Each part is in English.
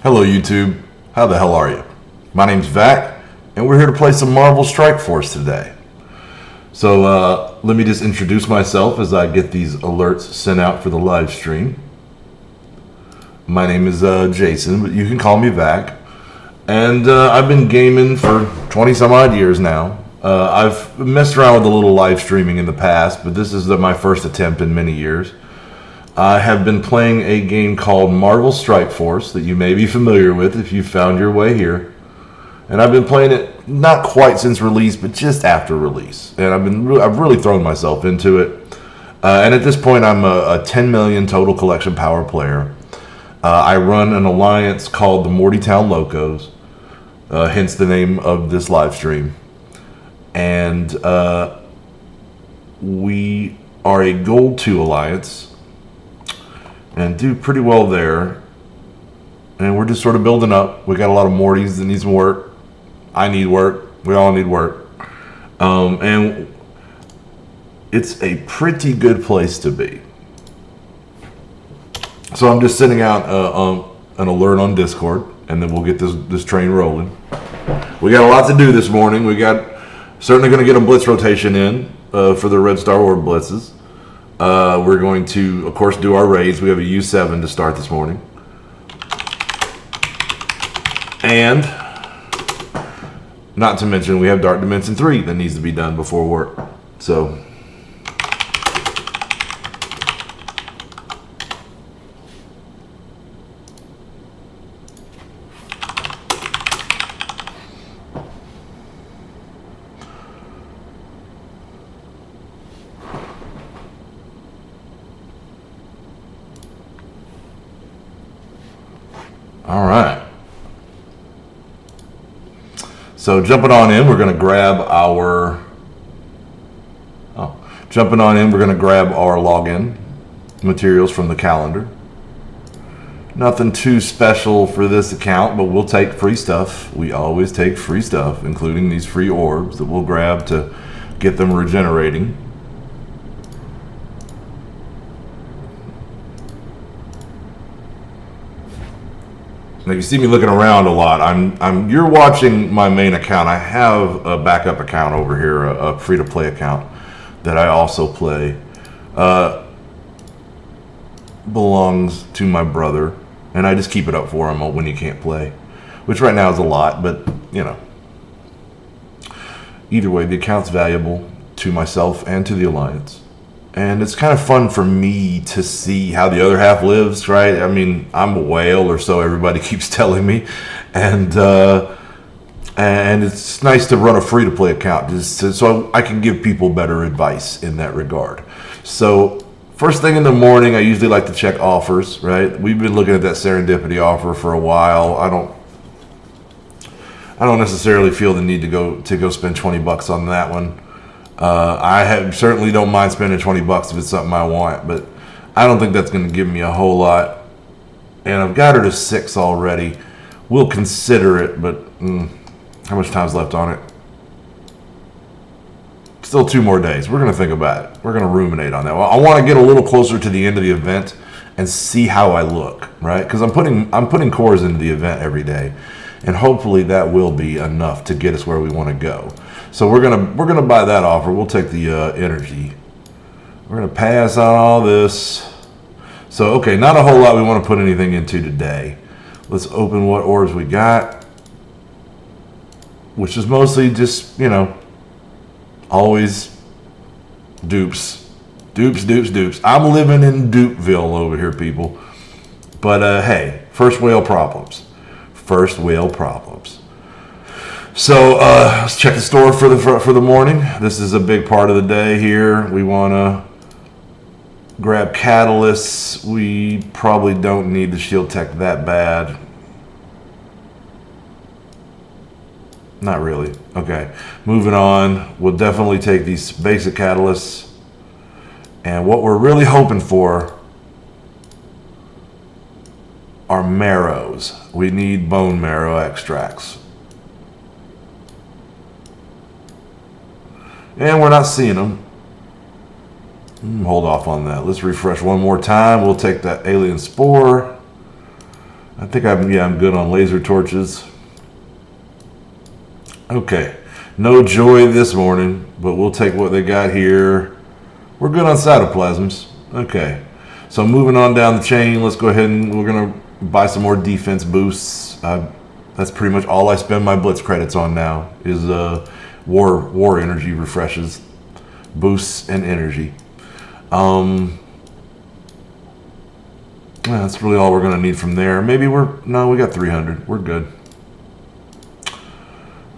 Hello YouTube, how the hell are you? My name's Vac, and we're here to play some Marvel Strike Force today. So let me just introduce myself as I get these alerts sent out for the live stream. My name is Jason, but you can call me Vac. And I've been gaming for 20 some odd years now. I've messed around with a little live streaming in the past, but this is my first attempt in many years. I have been playing a game called Marvel Strike Force that you may be familiar with if you found your way here. And I've been playing it not quite since release, but just after release. And I've really thrown myself into it. And at this point, I'm a 10 million total collection power player. I run an alliance called the Mortytown Locos, hence the name of this live stream. And we are a Gold 2 alliance and do pretty well there. And we're just sort of building up. We got a lot of Mortys that need some work. I need work. We all need work. And it's a pretty good place to be. So I'm just sending out an alert on Discord, and then we'll get this train rolling. We got a lot to do this morning. We got certainly going to get a blitz rotation in for the Red Star Orb blitzes. We're going to, of course, do our raids. We have a U7 to start this morning. And not to mention, we have Dark Dimension 3 that needs to be done before work. So all right. So jumping on in, we're going to grab our login materials from the calendar. Nothing too special for this account, but we'll take free stuff. We always take free stuff, including these free orbs that we'll grab to get them regenerating. Now you see me looking around a lot. You're watching my main account. I have a backup account over here, a free-to-play account that I also play. Belongs to my brother, and I just keep it up for him when he can't play, which right now is a lot, but you know. Either way, the account's valuable to myself and to the Alliance. And it's kind of fun for me to see how the other half lives, right? I mean, I'm a whale, or so everybody keeps telling me, and it's nice to run a free-to-play account so I can give people better advice in that regard. So first thing in the morning, I usually like to check offers, right? We've been looking at that Serendipity offer for a while. I don't necessarily feel the need to go spend 20 bucks on that one. Certainly don't mind spending 20 bucks if it's something I want, but I don't think that's going to give me a whole lot. And I've got her to 6 already. We'll consider it, but how much time's left on it? Still 2 more days. We're going to think about it. We're going to ruminate on that. Well, I want to get a little closer to the end of the event and see how I look, right? Because I'm putting cores into the event every day, and hopefully that will be enough to get us where we want to go. So we're gonna buy that offer. We'll take the energy. We're gonna pass on all this. So okay, not a whole lot we want to put anything into today. Let's open what orbs we got, which is mostly just, you know, always dupes. I'm living in Dupeville over here, people. But hey, first whale problems. So let's check the store for the morning. This is a big part of the day here. We want to grab catalysts. We probably don't need the shield tech that bad. Not really. Okay, moving on. We'll definitely take these basic catalysts. And what we're really hoping for are marrows. We need bone marrow extracts. And we're not seeing them. Hold off on that. Let's refresh one more time. We'll take that alien spore. I think I'm good on laser torches. Okay, no joy this morning, but we'll take what they got here. We're good on cytoplasms. Okay, so moving on down the chain, let's go ahead and we're gonna buy some more defense boosts. That's pretty much all I spend my blitz credits on now is war energy refreshes, boosts, and energy. That's really all we're gonna need from there. Maybe we got 300. We're good.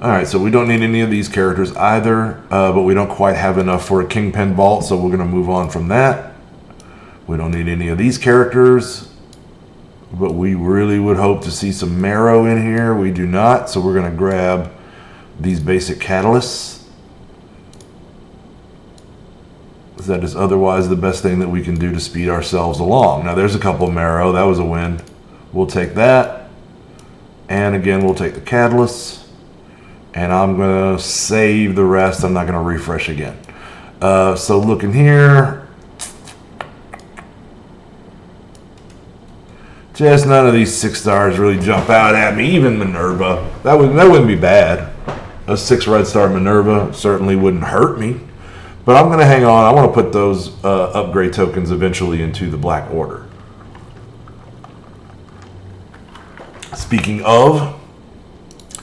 All right, so we don't need any of these characters either, but we don't quite have enough for a Kingpin Vault, so we're gonna move on from that. We don't need any of these characters, but we really would hope to see some marrow in here. We do not, so we're gonna grab these basic catalysts. That is otherwise the best thing that we can do to speed ourselves along. Now there's a couple of marrow, that was a win. We'll take that. And again, we'll take the catalysts. And I'm gonna save the rest. I'm not gonna refresh again. So looking here, just none of these 6 stars really jump out at me. Even Minerva, that wouldn't be bad. A 6 red star Minerva certainly wouldn't hurt me. But I'm gonna hang on. I want to put those upgrade tokens eventually into the Black Order. Speaking of,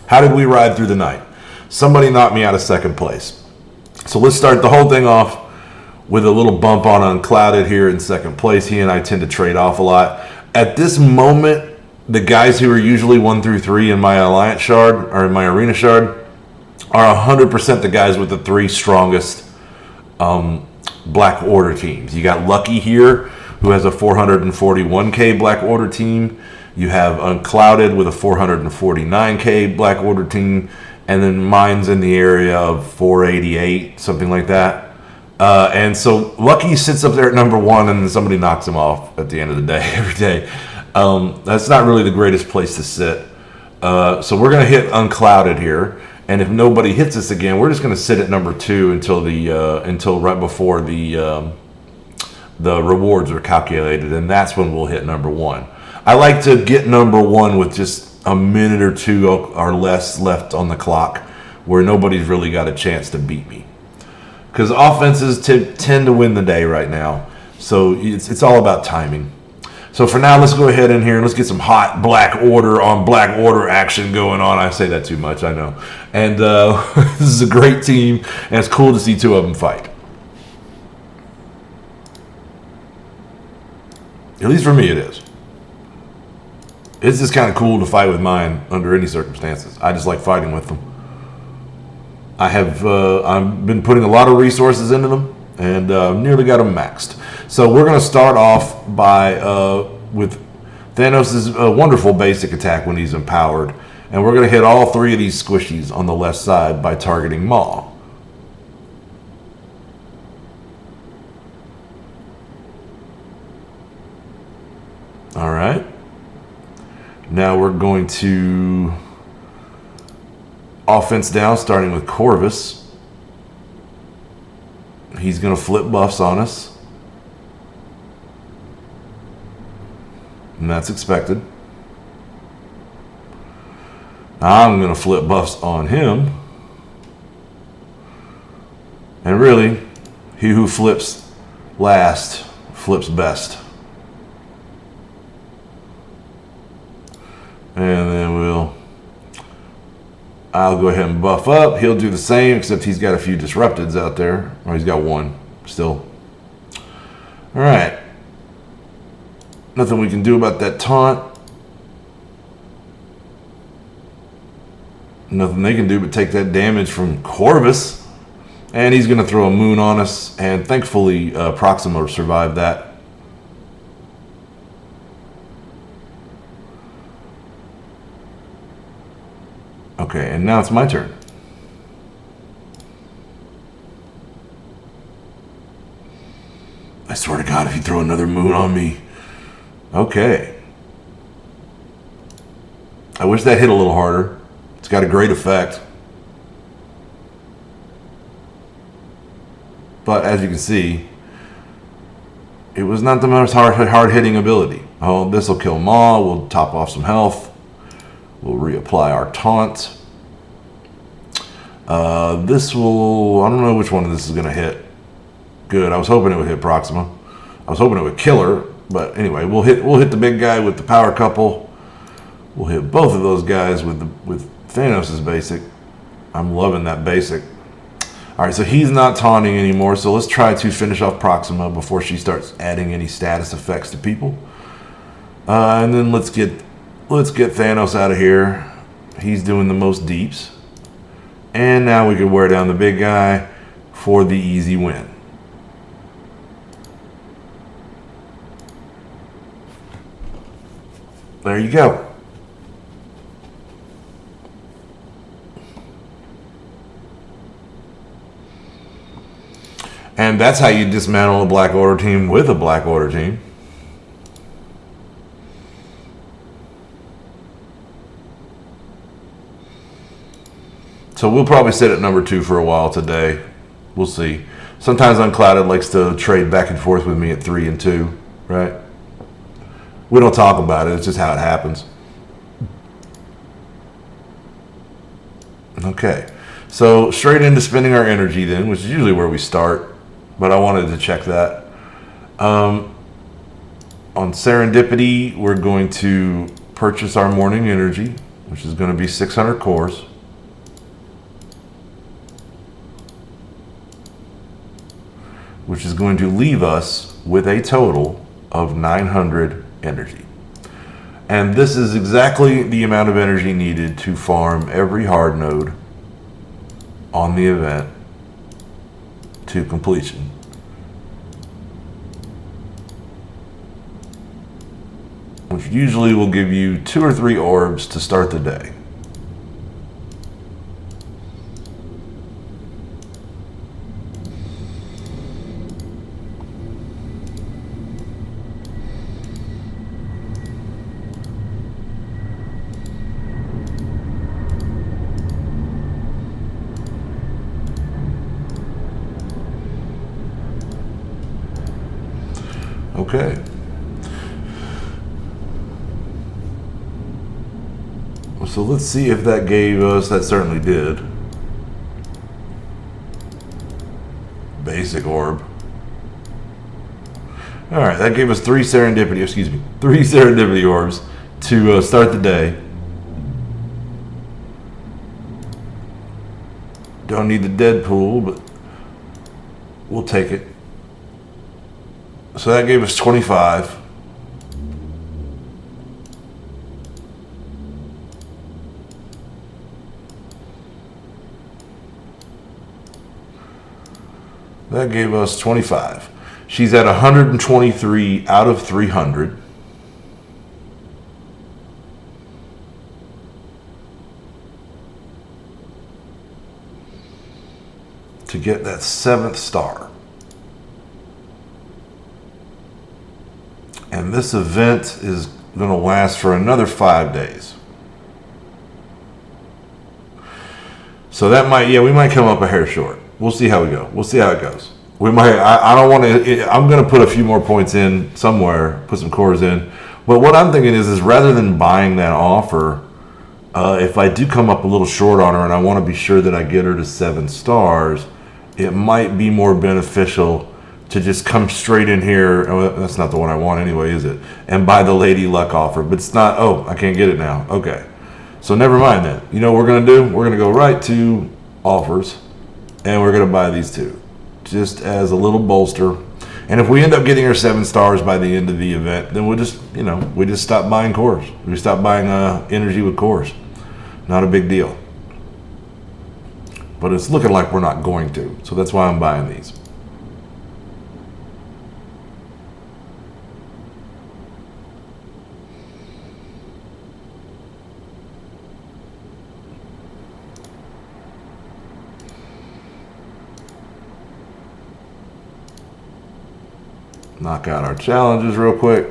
how did we ride through the night? Somebody knocked me out of 2nd place. So let's start the whole thing off with a little bump on Unclouded here in 2nd place. He and I tend to trade off a lot. At this moment, the guys who are usually 1 through 3 in my Alliance Shard, or in my Arena Shard, are 100% the guys with the 3 strongest Black Order teams. You got Lucky here, who has a 441k Black Order team. You have Unclouded with a 449k Black Order team, and then mine's in the area of 488, something like that. And so Lucky sits up there at number 1, and then somebody knocks him off at the end of the day every day. That's not really the greatest place to sit. So we're going to hit Unclouded here. And if nobody hits us again, we're just going to sit at number 2 until right before the rewards are calculated, and that's when we'll hit number 1. I like to get number 1 with just a minute or 2 or less left on the clock, where nobody's really got a chance to beat me. Because offenses tend to win the day right now, so it's all about timing. So for now, let's go ahead in here and let's get some hot Black Order on Black Order action going on. I say that too much, I know. And this is a great team, and it's cool to see 2 of them fight. At least for me, it is. It's just kind of cool to fight with mine under any circumstances. I just like fighting with them. I've been putting a lot of resources into them, and nearly got them maxed. So we're going to start off with Thanos' wonderful basic attack when he's empowered. And we're going to hit all 3 of these squishies on the left side by targeting Maw. All right. Now we're going to offense down, starting with Corvus. He's going to flip buffs on us. And that's expected. I'm going to flip buffs on him. And really, he who flips last flips best. And then I'll go ahead and buff up. He'll do the same, except he's got a few disrupteds out there. Or he's got 1 still. All right. Nothing we can do about that taunt. Nothing they can do but take that damage from Corvus. And he's going to throw a moon on us. And thankfully, Proxima survived that. Okay, and now it's my turn. I swear to God, if you throw another moon on me. Okay. I wish that hit a little harder. It's got a great effect. But as you can see, it was not the most hard-hitting ability. Oh, this will kill Maw. We'll top off some health. We'll reapply our taunt. This will... I don't know which one of this is going to hit. Good. I was hoping it would hit Proxima. I was hoping it would kill her. But anyway, we'll hit the big guy with the power couple. We'll hit both of those guys with Thanos' basic. I'm loving that basic. All right, so he's not taunting anymore. So let's try to finish off Proxima before she starts adding any status effects to people. And then let's get Thanos out of here. He's doing the most deeps. And now we can wear down the big guy for the easy win. There you go. And that's how you dismantle a Black Order team with a Black Order team. So we'll probably sit at number 2 for a while today. We'll see. Sometimes Unclouded likes to trade back and forth with me at 3 and 2, right? We don't talk about it. It's just how it happens. Okay. So straight into spending our energy then, which is usually where we start. But I wanted to check that. On Serendipity, we're going to purchase our morning energy, which is going to be 600 cores. Which is going to leave us with a total of 900 energy. And this is exactly the amount of energy needed to farm every hard node on the event to completion. Which usually will give you 2 or 3 orbs to start the day. Okay. So let's see if that gave us, that certainly did. Basic orb. All right, that gave us 3 serendipity orbs to start the day. Don't need the Deadpool, but we'll take it. So that gave us 25. That gave us 25. She's at 123 out of 300. To get that 7th star. And this event is going to last for another 5 days. So that might, we might come up a hair short. We'll see how we go. We'll see how it goes. We might, I don't want to, I'm going to put a few more points in somewhere, put some cores in. But what I'm thinking is rather than buying that offer, if I do come up a little short on her and I want to be sure that I get her to 7 stars, it might be more beneficial to just come straight in here. Oh, that's not the one I want anyway, is it? And buy the Lady Luck offer. But it's not, oh, I can't get it now. Okay. So never mind then. You know what we're going to do? We're going to go right to offers. And we're going to buy these 2. Just as a little bolster. And if we end up getting our 7 stars by the end of the event, then we'll just, we just stop buying cores. We stop buying energy with cores. Not a big deal. But it's looking like we're not going to. So that's why I'm buying these. Knock out our challenges real quick.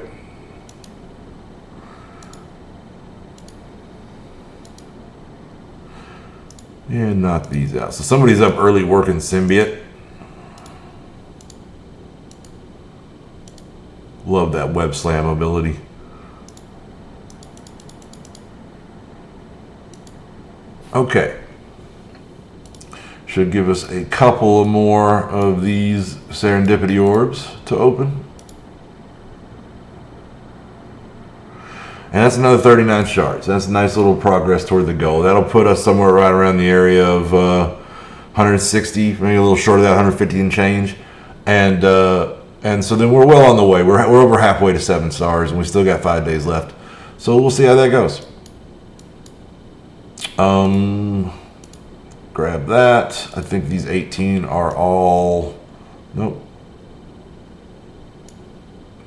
And knock these out. So somebody's up early working Symbiote. Love that web slam ability. Okay. Should give us a couple more of these serendipity orbs to open. And that's another 39 shards. That's a nice little progress toward the goal. That'll put us somewhere right around the area of 160, maybe a little short of that, 150 and change. And so then we're well on the way. We're over halfway to 7 stars, and we still got 5 days left. So we'll see how that goes. Grab that. I think these 18 are all... Nope.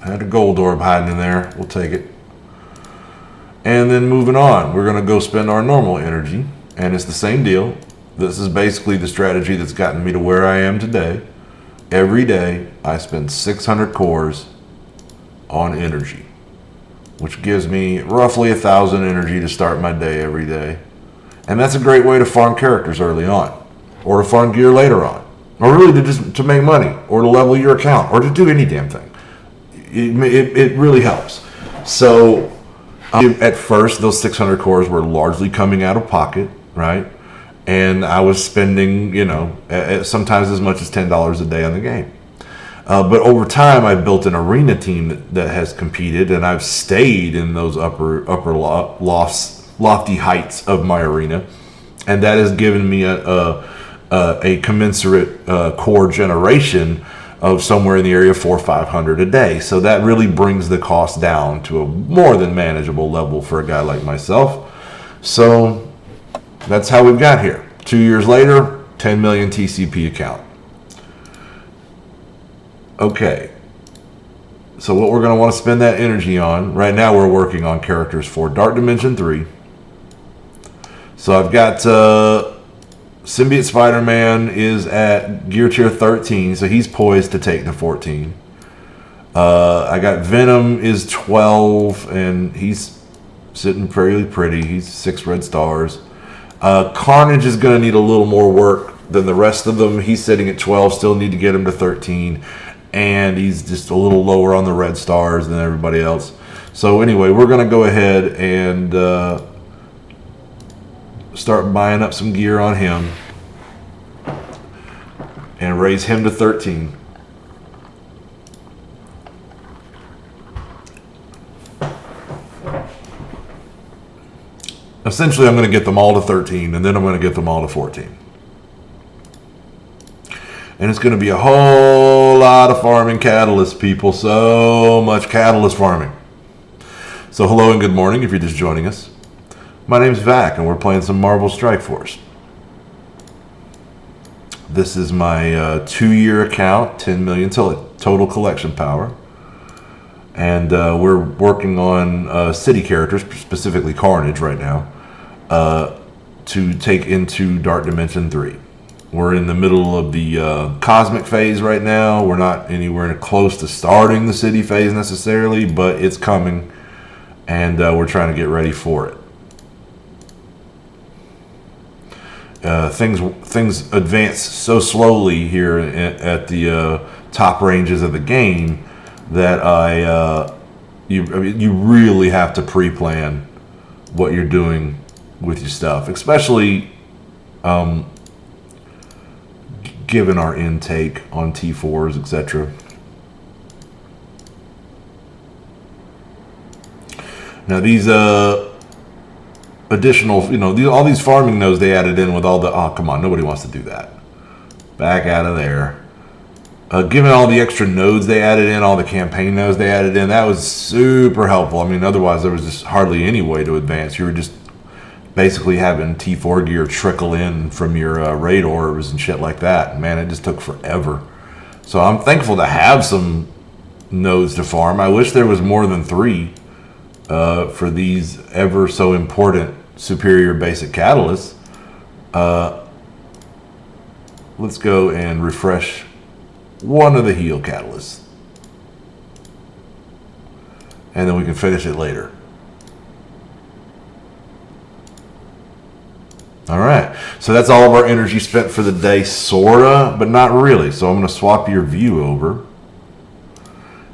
Had a gold orb hiding in there. We'll take it. And then moving on, we're going to go spend our normal energy. And it's the same deal. This is basically the strategy that's gotten me to where I am today. Every day, I spend 600 cores on energy, which gives me roughly 1,000 energy to start my day every day. And that's a great way to farm characters early on, or to farm gear later on, or really to make money, or to level your account, or to do any damn thing. It really helps. So at first, those 600 cores were largely coming out of pocket, right? And I was spending, sometimes as much as $10 a day on the game. But over time, I've built an arena team that has competed, and I've stayed in those upper lofty heights of my arena, and that has given me a commensurate core generation of somewhere in the area of 400 or 500 a day. So that really brings the cost down to a more than manageable level for a guy like myself. So that's how we've got here. 2 years later, 10 million TCP account. Okay. So what we're going to want to spend that energy on, right now we're working on characters for Dark Dimension 3. So I've got Symbiote Spider-Man is at gear tier 13, so he's poised to take to 14. I got Venom is 12, and he's sitting fairly pretty. He's 6 red stars. Carnage is going to need a little more work than the rest of them. He's sitting at 12, still need to get him to 13. And he's just a little lower on the red stars than everybody else. So anyway, we're going to go ahead and start buying up some gear on him and raise him to 13. Essentially, I'm going to get them all to 13, and then I'm going to get them all to 14. And it's going to be a whole lot of farming catalyst, people. So much catalyst farming. So hello and good morning if you're just joining us. My name's Vac, and we're playing some Marvel Strike Force. This is my 2-year account, 10 million total collection power. And we're working on city characters, specifically Carnage right now, to take into Dark Dimension 3. We're in the middle of the cosmic phase right now. We're not anywhere close to starting the city phase necessarily, but it's coming, and we're trying to get ready for it. Things advance so slowly here at the top ranges of the game that you really have to pre-plan what you're doing with your stuff, especially given our intake on T4s, etc. Now these additional, all these farming nodes they added in with all the, oh come on, nobody wants to do that. Back out of there. Given all the extra nodes they added in, all the campaign nodes they added in, that was super helpful. I mean, otherwise there was just hardly any way to advance. You were just basically having T4 gear trickle in from your raid orbs and shit like that. Man, it just took forever. So I'm thankful to have some nodes to farm. I wish there was more than 3 for these ever so important superior basic catalysts. Let's go and refresh one of the heal catalysts, and then we can finish it later. Alright, so that's all of our energy spent for the day, sorta, but not really. So I'm going to swap your view over,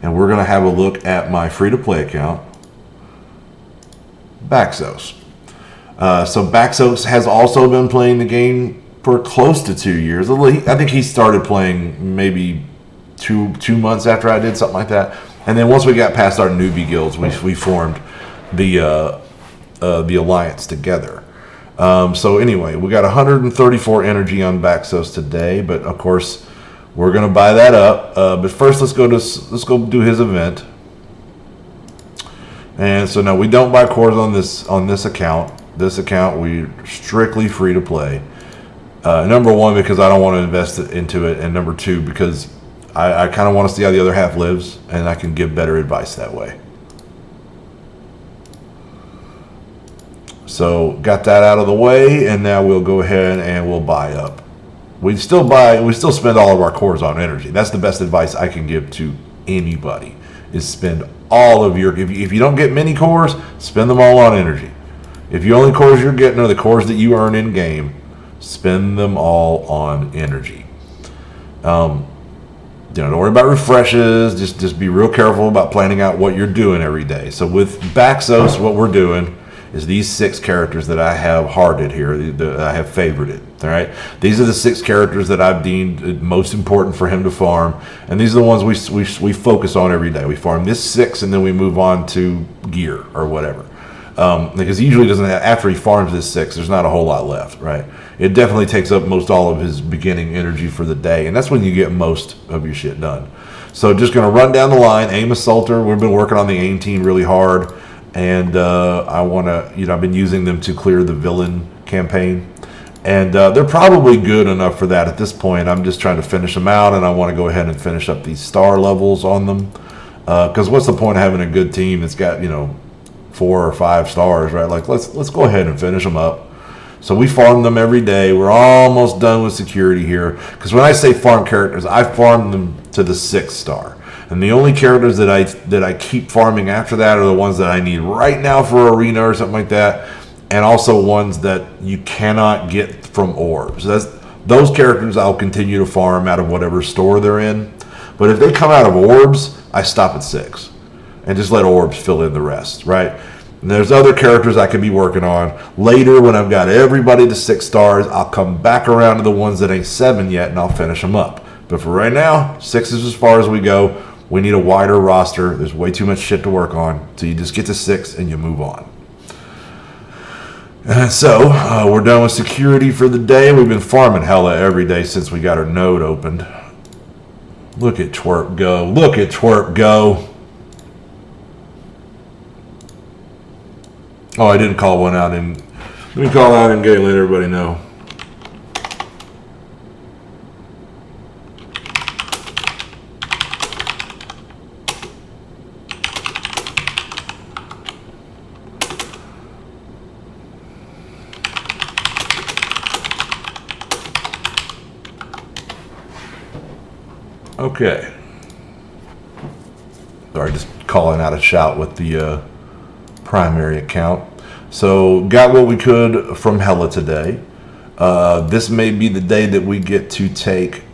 and we're going to have a look at my free-to-play account, Baxos. So Baxos has also been playing the game for close to 2 years. I think he started playing maybe two months after I did, something like that. And then once we got past our newbie guilds, we formed the alliance together. So anyway, we got 134 energy on Baxos today, but of course we're gonna buy that up. But first, let's go do his event. And so now we don't buy cores on this account. This account we're strictly free to play. Number one, because I don't want to invest into it, and number two, because I kind of want to see how the other half lives, and I can give better advice that way. So got that out of the way, and now we'll go ahead and we'll buy up. We still spend all of our cores on energy. That's the best advice I can give to anybody, is spend all of your, if you don't get many cores, spend them all on energy. If the only cores you're getting are the cores that you earn in game, spend them all on energy. Don't worry about refreshes. Just be real careful about planning out what you're doing every day. So with Baxos, what we're doing is these 6 characters that I have hearted here, that I have favorited. All right, these are the 6 characters that I've deemed most important for him to farm, and these are the ones we focus on every day. We farm this 6, and then we move on to gear or whatever. Because he usually doesn't have, after he farms this 6, there's not a whole lot left, right? It definitely takes up most all of his beginning energy for the day, and that's when you get most of your shit done. So just going to run down the line. Aim Assaulter, we've been working on the aim team really hard, and I want to, I've been using them to clear the villain campaign, and they're probably good enough for that at this point. I'm just trying to finish them out, and I want to go ahead and finish up these star levels on them, because what's the point of having a good team that's got 4 or 5 stars, right? Like let's go ahead and finish them up. So we farm them every day. We're almost done with security here, because when I say farm characters, I farm them to the 6th star, and the only characters that I keep farming after that are the ones that I need right now for arena or something like that, and also ones that you cannot get from orbs. Those characters I'll continue to farm out of whatever store they're in, but if they come out of orbs, I stop at 6 and just let orbs fill in the rest, right? And there's other characters I could be working on later when I've got everybody to 6 stars. I'll come back around to the ones that ain't 7 yet, and I'll finish them up. But for right now, 6 is as far as we go. We need a wider roster. There's way too much shit to work on, so you just get to 6 and you move on. And so we're done with security for the day. We've been farming hella every day since we got our node opened. Look at Twerp go. Look at Twerp go. Oh, I didn't call one out in. Let me call out in game, let everybody know. Okay. Sorry, just calling out a shout with the primary account. So got what we could from Hella today. This may be the day that we get to take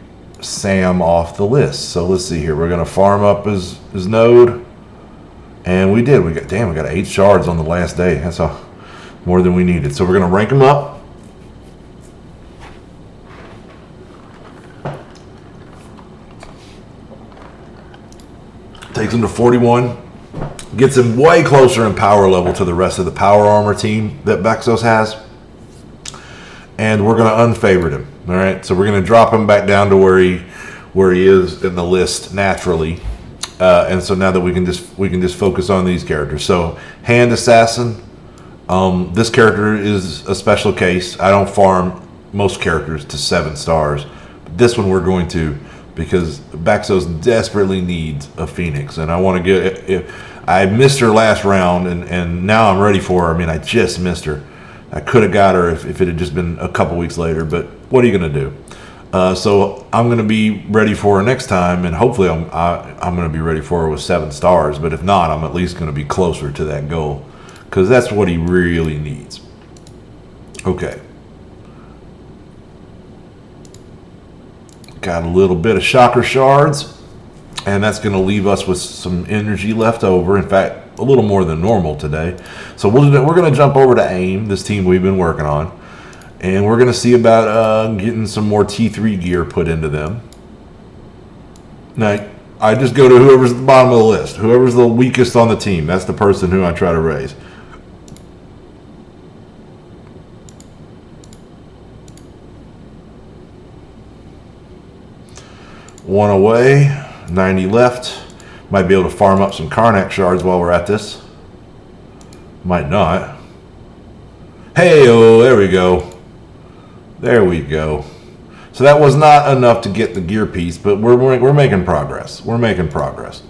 Sam off the list. So let's see here. We're gonna farm up his node, and we did. We got 8 shards on the last day. That's more than we needed. So we're gonna rank him up. Takes him to 41. Gets him way closer in power level to the rest of the power armor team that Baxos has. And we're going to unfavorite him. All right, so we're going to drop him back down to where he is in the list naturally. And so now that we can just focus on these characters. So Hand Assassin. This character is a special case. I don't farm most characters to 7 stars. But this one we're going to, because Baxos desperately needs a Phoenix, and I want to get. I missed her last round, and now I'm ready for her. I mean, I just missed her. I could have got her if it had just been a couple weeks later, but what are you going to do? So I'm going to be ready for her next time, and hopefully I'm going to be ready for her with 7 stars. But if not, I'm at least going to be closer to that goal, because that's what he really needs. Okay. Got a little bit of shocker shards, and that's going to leave us with some energy left over. In fact, a little more than normal today. So we're going to jump over to AIM, this team we've been working on, and we're going to see about getting some more T3 gear put into them. Now, I just go to whoever's at the bottom of the list. Whoever's the weakest on the team, that's the person who I try to raise. One away, 90 left. Might be able to farm up some Karnak shards while we're at this. Might not. Hey, oh, there we go. There we go. So that was not enough to get the gear piece, but we're making progress. We're making progress.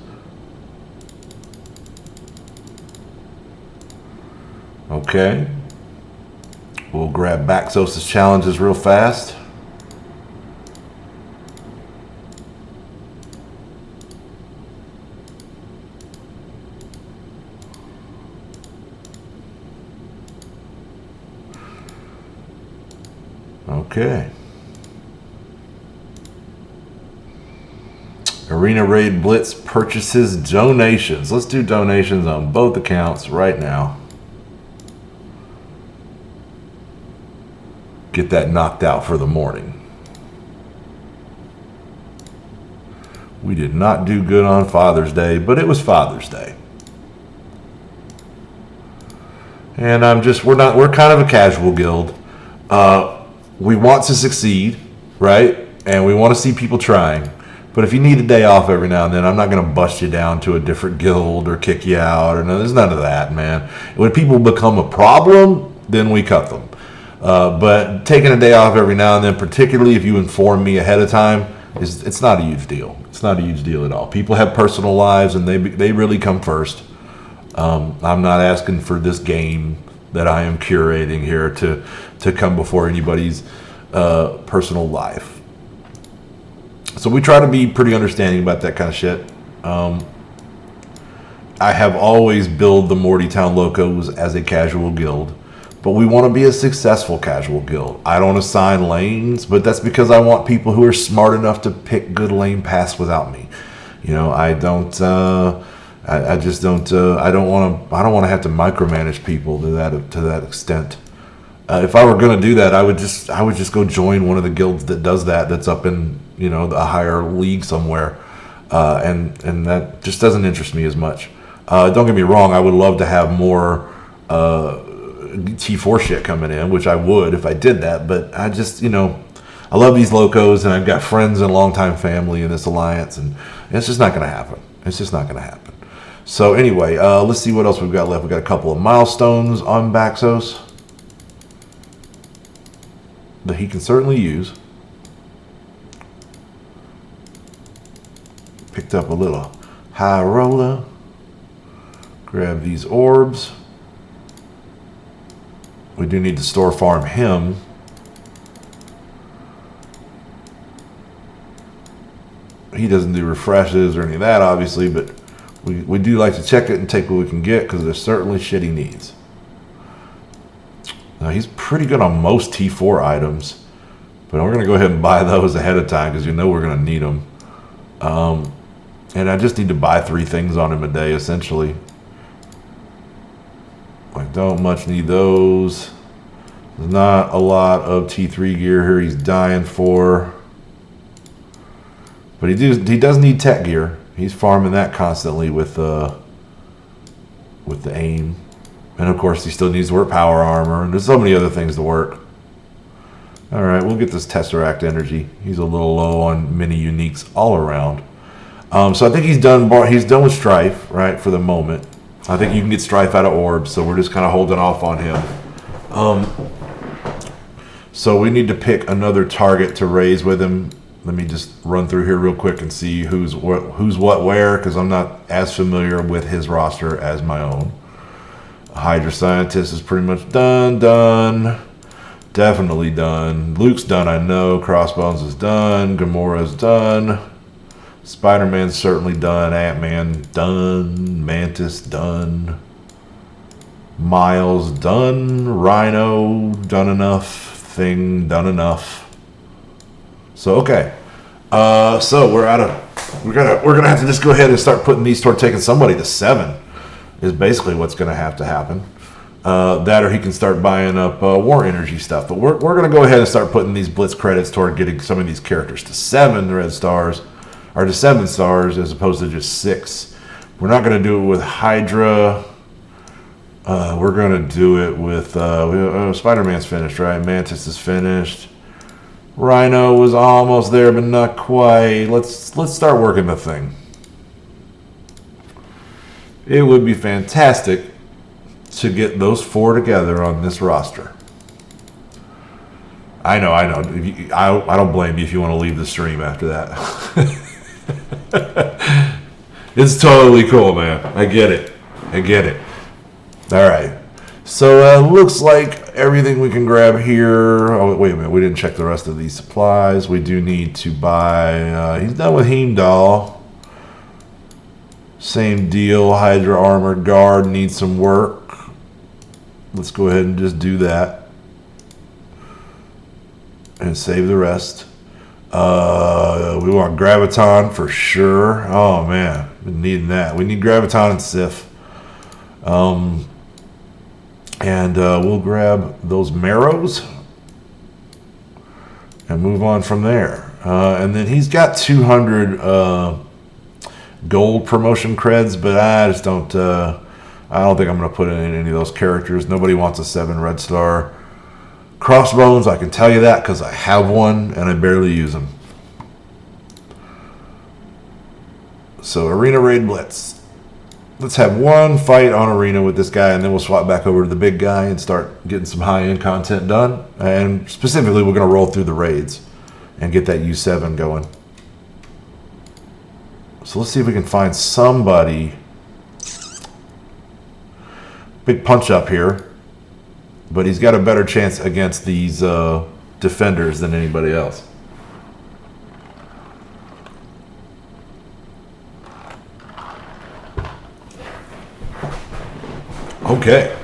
Okay. We'll grab Baxos' challenges real fast. Okay. Arena Raid Blitz purchases donations. Let's do donations on both accounts right now. Get that knocked out for the morning. We did not do good on Father's Day, but it was Father's Day. And we're kind of a casual guild. We want to succeed, right? And we want to see people trying. But if you need a day off every now and then, I'm not going to bust you down to a different guild or kick you out. Or no, there's none of that, man. When people become a problem, then we cut them. But taking a day off every now and then, particularly if you inform me ahead of time, it's not a huge deal. It's not a huge deal at all. People have personal lives, and they really come first. I'm not asking for this game that I am curating here to come before anybody's personal life. So we try to be pretty understanding about that kind of shit. I have always billed the Mortytown Locos as a casual guild, but we want to be a successful casual guild. I don't assign lanes, but that's because I want people who are smart enough to pick good lane paths without me. You know, I don't. I just don't. I don't want to have to micromanage people to that extent. If I were going to do that, I would just go join one of the guilds that does that. That's up in a higher league somewhere, and that just doesn't interest me as much. Don't get me wrong. I would love to have more T4 shit coming in, which I would if I did that. But I just I love these locos, and I've got friends and longtime family in this alliance, and it's just not going to happen. It's just not going to happen. So anyway, let's see what else we've got left. We've got a couple of milestones on Baxos that he can certainly use. Picked up a little high roller. Grab these orbs. We do need to store farm him. He doesn't do refreshes or any of that, obviously, but we do like to check it and take what we can get, because there's certainly shit he needs. Now, he's pretty good on most T4 items, but we're going to go ahead and buy those ahead of time, because we're going to need them. And I just need to buy 3 things on him a day, essentially. I don't much need those. There's not a lot of T3 gear here he's dying for. But he does need tech gear. He's farming that constantly with the aim. And of course he still needs to work power armor, and there's so many other things to work. Alright, we'll get this Tesseract energy. He's a little low on mini uniques all around. So I think he's done with Strife, right, for the moment. I think you can get Strife out of orbs, so we're just kind of holding off on him. So we need to pick another target to raise with him. Let me just run through here real quick and see who's what where, because I'm not as familiar with his roster as my own. Hydra Scientist is pretty much done. Definitely done. Luke's done, I know. Crossbones is done. Gamora's done. Spider-Man's certainly done. Ant-Man done. Mantis done. Miles done. Rhino done enough. Thing done enough. So okay. So we're gonna have to just go ahead and start putting these toward taking somebody to 7. is basically what's going to have to happen. That or he can start buying up war energy stuff. But we're going to go ahead and start putting these blitz credits toward getting some of these characters to 7 red stars, or to 7 stars as opposed to just 6. We're not going to do it with Hydra. We're going to do it with Spider-Man's finished, right? Mantis is finished. Rhino was almost there, but not quite. Let's start working the thing. It would be fantastic to get those 4 together on this roster. I know. I don't blame you if you want to leave the stream after that. It's totally cool, man. I get it. All right. So looks like everything we can grab here. Oh, wait a minute. We didn't check the rest of these supplies. We do need to buy... he's done with Heimdall. Same deal. Hydra Armored Guard needs some work. Let's go ahead and just do that. And save the rest. We want Graviton for sure. Oh, man. Been needing that. We need Graviton and Sif. And we'll grab those Marrows and move on from there. And then he's got 200 gold promotion creds, but I just don't... I don't think I'm going to put in any of those characters. Nobody wants a 7 red star. Crossbones, I can tell you that because I have one and I barely use them. So Arena Raid Blitz. Let's have one fight on Arena with this guy, and then we'll swap back over to the big guy and start getting some high-end content done. And specifically, we're going to roll through the raids and get that U7 going. So let's see if we can find somebody... Big punch up here, but he's got a better chance against these defenders than anybody else. Okay,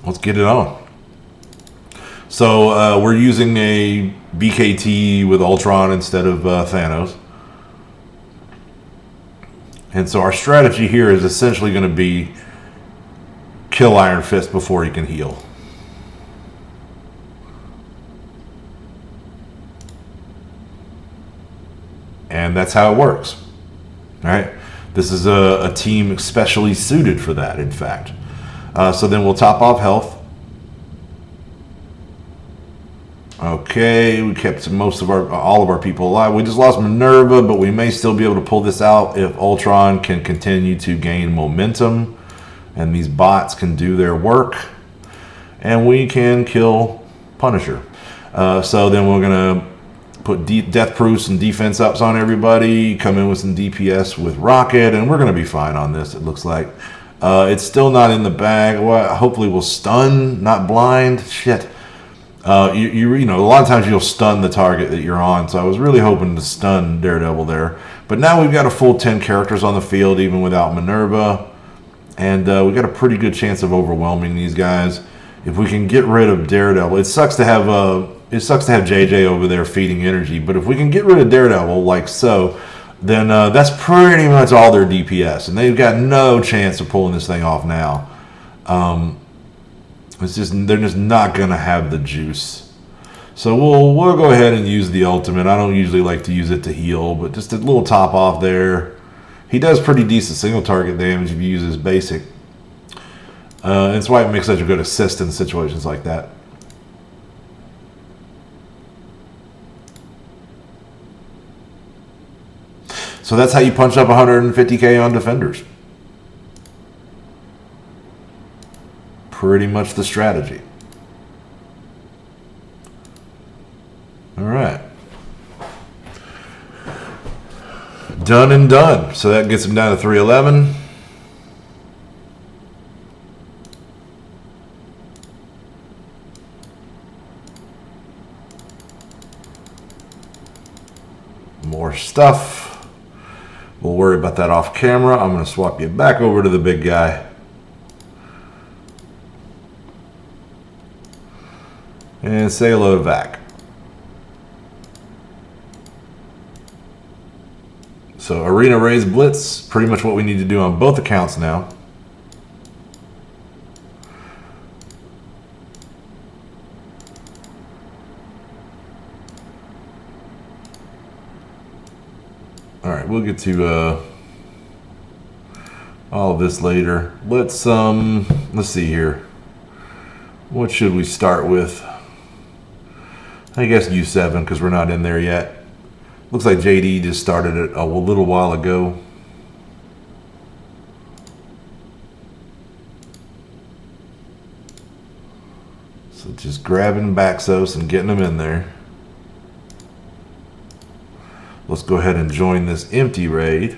let's get it on. So we're using a BKT with Ultron instead of Thanos. And so our strategy here is essentially going to be kill Iron Fist before he can heal. And that's how it works. All right. This is a team especially suited for that, in fact. So then we'll top off health. Okay, we kept all of our people alive. We just lost Minerva, but we may still be able to pull this out if Ultron can continue to gain momentum. And these bots can do their work. And we can kill Punisher. So then we're going to put death proofs and defense ups on everybody. Come in with some DPS with Rocket. And we're going to be fine on this, it looks like. It's still not in the bag. Well, hopefully we'll stun, not blind. Shit. You know, a lot of times you'll stun the target that you're on. So I was really hoping to stun Daredevil there. But now we've got a full 10 characters on the field, even without Minerva. And we've got a pretty good chance of overwhelming these guys. If we can get rid of Daredevil, it sucks to have JJ over there feeding energy. But if we can get rid of Daredevil like so, then that's pretty much all their DPS, and they've got no chance of pulling this thing off now. They're just not gonna have the juice. So we'll go ahead and use the ultimate. I don't usually like to use it to heal, but just a little top off there. He does pretty decent single target damage if you use his basic. That's why it makes such a good assist in situations like that. So that's how you punch up 150k on defenders. Pretty much the strategy. All right. Done and done. So that gets him down to 311. More stuff. We'll worry about that off camera. I'm going to swap you back over to the big guy. And say hello to Vac. So Arena Raise Blitz, pretty much what we need to do on both accounts now. All right, we'll get to all of this later. Let's see here. What should we start with? I guess U7 because we're not in there yet. Looks like JD just started it a little while ago. So just grabbing Baxos and getting them in there. Let's go ahead and join this empty raid.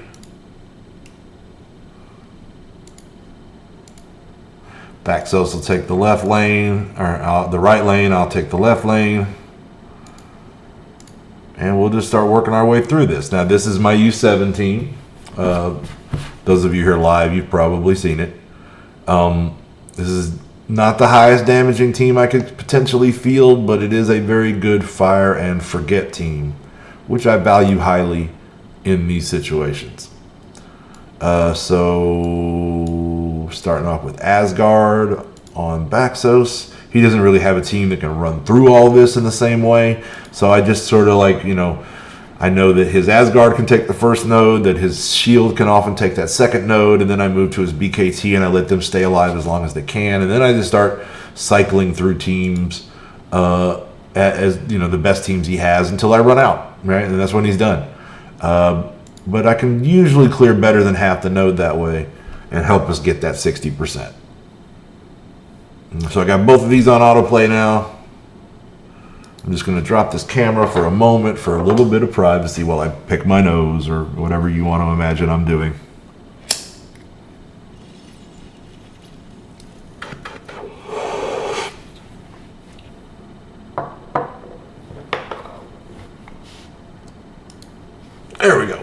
Baxos will take the left lane, or the right lane. I'll take the left lane. And we'll just start working our way through this. Now, this is my U7 team. Those of you here live, you've probably seen it. This is not the highest damaging team I could potentially field, but it is a very good fire and forget team, which I value highly in these situations. So starting off with Asgard on Baxos. He doesn't really have a team that can run through all this in the same way. So I just sort of like, I know that his Asgard can take the first node, that his shield can often take that second node, and then I move to his BKT and I let them stay alive as long as they can. And then I just start cycling through teams as the best teams he has until I run out, right? And that's when he's done. But I can usually clear better than half the node that way and help us get that 60%. So I got both of these on autoplay now. I'm just going to drop this camera for a moment for a little bit of privacy while I pick my nose or whatever you want to imagine I'm doing. There we go.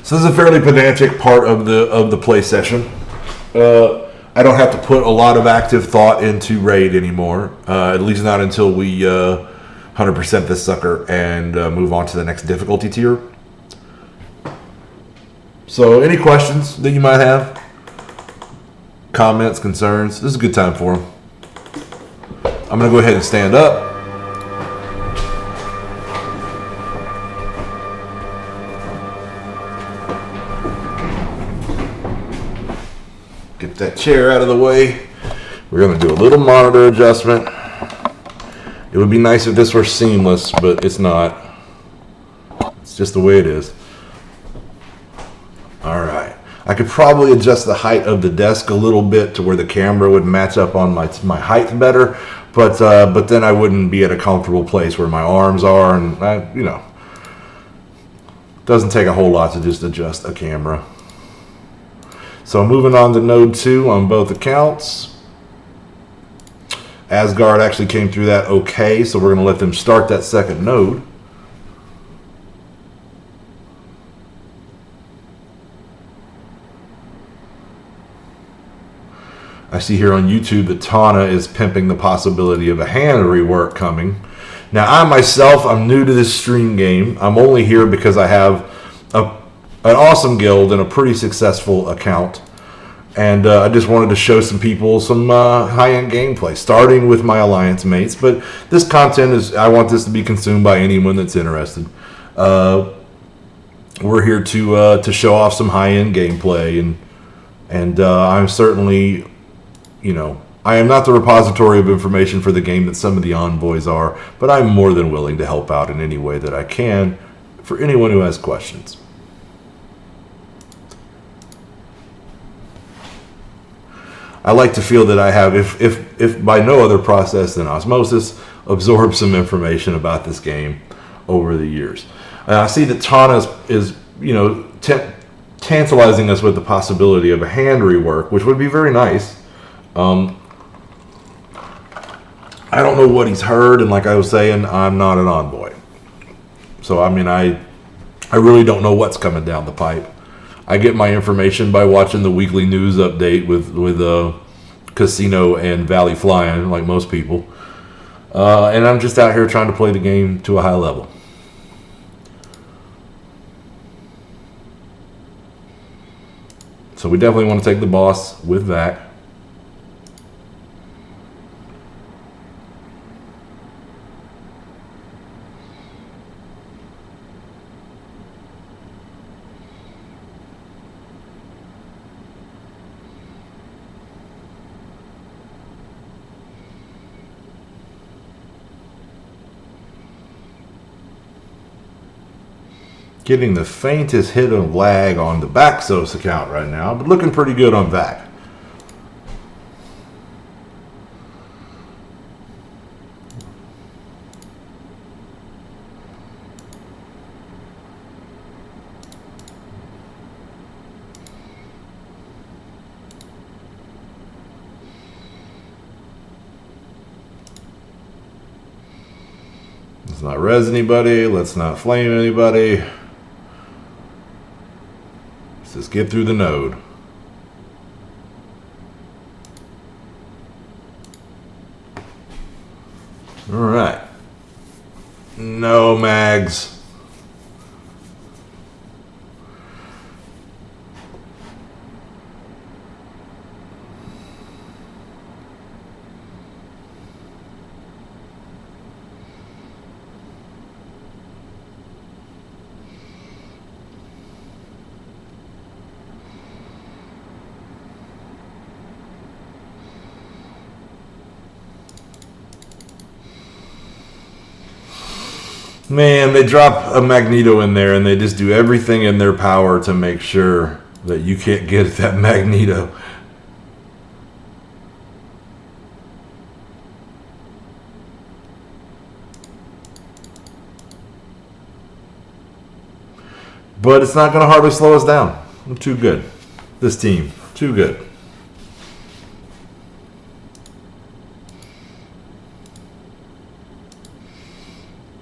So this is a fairly pedantic part of the play session. I don't have to put a lot of active thought into raid anymore, at least not until we 100% this sucker and move on to the next difficulty tier. So any questions that you might have? Comments, concerns? This is a good time for them. I'm going to go ahead and stand up. Get that chair out of the way. We're going to do a little monitor adjustment. It would be nice if this were seamless, but it's not. It's just the way it is. All right. I could probably adjust the height of the desk a little bit to where the camera would match up on my height better, but then I wouldn't be at a comfortable place where my arms are, and it doesn't take a whole lot to just adjust a camera. So moving on to node 2 on both accounts. Asgard actually came through that okay, so we're going to let them start that second node. I see here on YouTube that Tana is pimping the possibility of a hand rework coming. Now I myself, I'm new to this stream game. I'm only here because I have an awesome guild and a pretty successful account, and I just wanted to show some people some high-end gameplay, starting with my alliance mates. But this content I want this to be consumed by anyone that's interested. We're here to show off some high-end gameplay, and I'm certainly, I am not the repository of information for the game that some of the envoys are, but I'm more than willing to help out in any way that I can for anyone who has questions. I like to feel that I have, if by no other process than osmosis, absorbed some information about this game over the years. I see that Tana is tantalizing us with the possibility of a hand rework, which would be very nice. I don't know what he's heard, and like I was saying, I'm not an envoy. So, I really don't know what's coming down the pipe. I get my information by watching the weekly news update with Casino and Valley Flying, like most people. And I'm just out here trying to play the game to a high level. So we definitely want to take the boss with Vac. Getting the faintest hit of lag on the Baxos account right now, but looking pretty good on VAC. Let's not res anybody. Let's not flame anybody. Let's just get through the node. All right. No mags. Man, they drop a Magneto in there and they just do everything in their power to make sure that you can't get at that Magneto. But it's not going to hardly slow us down. We're too good. This team, too good.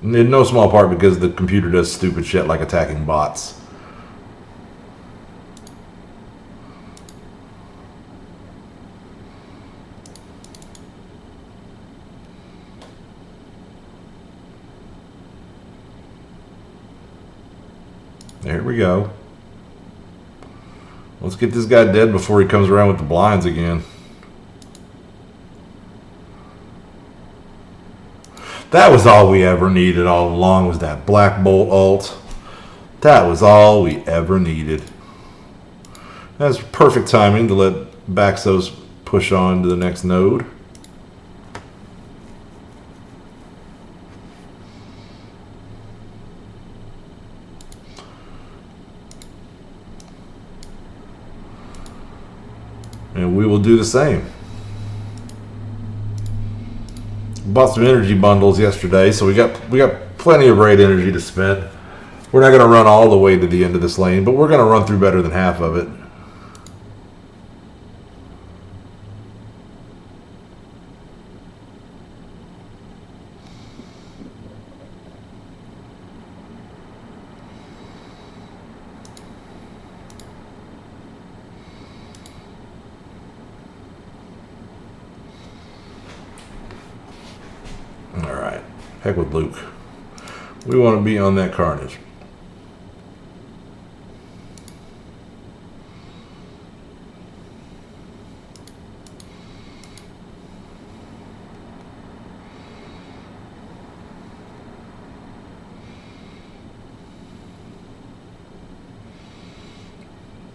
In no small part because the computer does stupid shit like attacking bots. There we go. Let's get this guy dead before he comes around with the blinds again. That was all we ever needed all along, was that Black Bolt ult. That was all we ever needed. That's perfect timing to let Baxos push on to the next node. And we will do the same. Bought some energy bundles yesterday, so we got plenty of raid energy to spend. We're not going to run all the way to the end of this lane, but we're going to run through better than half of it. Alright, heck with Luke. We want to be on that carnage.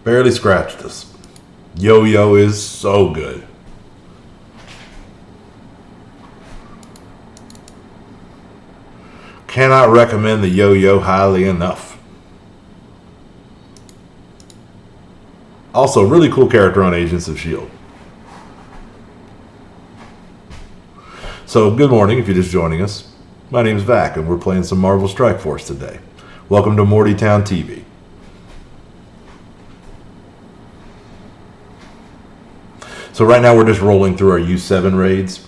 Barely scratched us. Yo-Yo is so good. Cannot recommend the Yo-Yo highly enough. Also, really cool character on Agents of S.H.I.E.L.D. So, good morning if you're just joining us. My name is Vac, and we're playing some Marvel Strike Force today. Welcome to Mortytown TV. So right now we're just rolling through our U7 raids.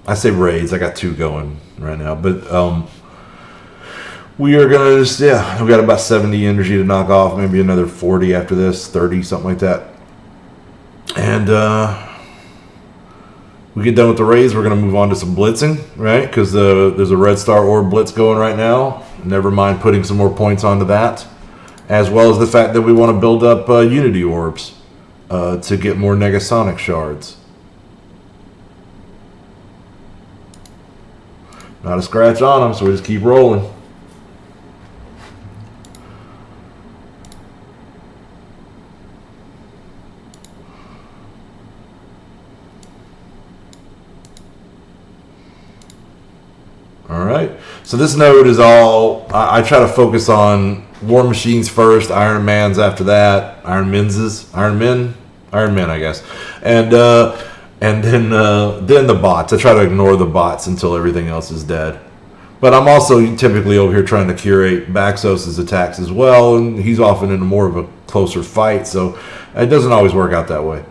I say raids, I got 2 going right now, but we are gonna just, we got about 70 energy to knock off, maybe another 40 after this, 30, something like that. And we get done with the raids, we're gonna move on to some blitzing, right? Because there's a Red Star Orb blitz going right now. Never mind putting some more points onto that, as well as the fact that we want to build up Unity Orbs to get more Negasonic shards. Not a scratch on them, so we just keep rolling. All right. So this node is all, I try to focus on War Machines first, Iron Man's after that, Iron Men, I guess, and then the bots. I try to ignore the bots until everything else is dead. But I'm also typically over here trying to curate Baxos's attacks as well, and he's often in more of a closer fight, so it doesn't always work out that way.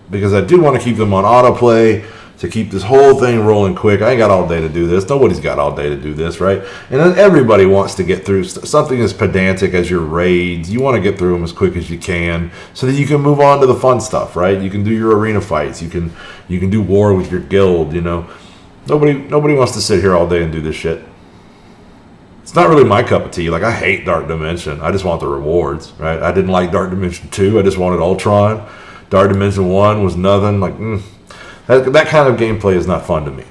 Because I do want to keep them on autoplay to keep this whole thing rolling quick. I ain't got all day to do this. Nobody's got all day to do this, right? And then everybody wants to get through something as pedantic as your raids. You want to get through them as quick as you can so that you can move on to the fun stuff, right? You can do your arena fights. You can do war with your guild, you know. Nobody wants to sit here all day and do this shit. It's not really my cup of tea. Like, I hate Dark Dimension. I just want the rewards, right? I didn't like Dark Dimension 2. I just wanted Ultron. Dark Dimension 1 was nothing. Like, that kind of gameplay is not fun to me.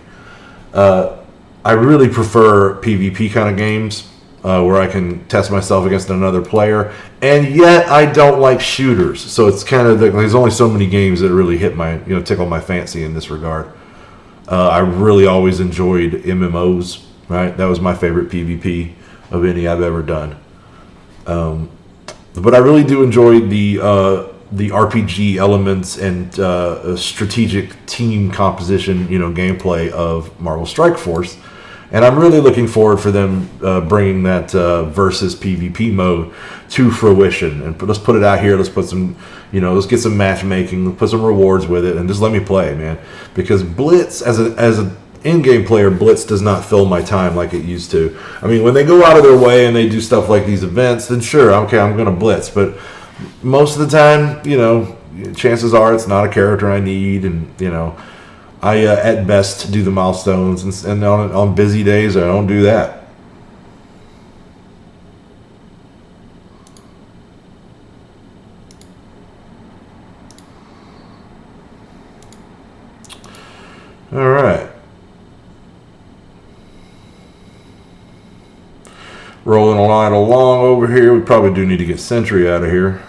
I really prefer PvP kind of games where I can test myself against another player. And yet, I don't like shooters. So it's kind of, there's only so many games that really hit my, tickle my fancy in this regard. I really always enjoyed MMOs, right? That was my favorite PvP of any I've ever done. But I really do enjoy the RPG elements and strategic team composition, gameplay of Marvel Strike Force. And I'm really looking forward for them bringing that versus PvP mode to fruition. And let's put it out here. Let's put some, let's get some matchmaking. Let's put some rewards with it, and just let me play, man. Because Blitz, as an in-game player, Blitz does not fill my time like it used to. I mean, when they go out of their way and they do stuff like these events, then sure, okay, I'm going to Blitz. But most of the time, chances are it's not a character I need, and I at best do the milestones, and on busy days I don't do that. All right, rolling right along over here. We probably do need to get Sentry out of here.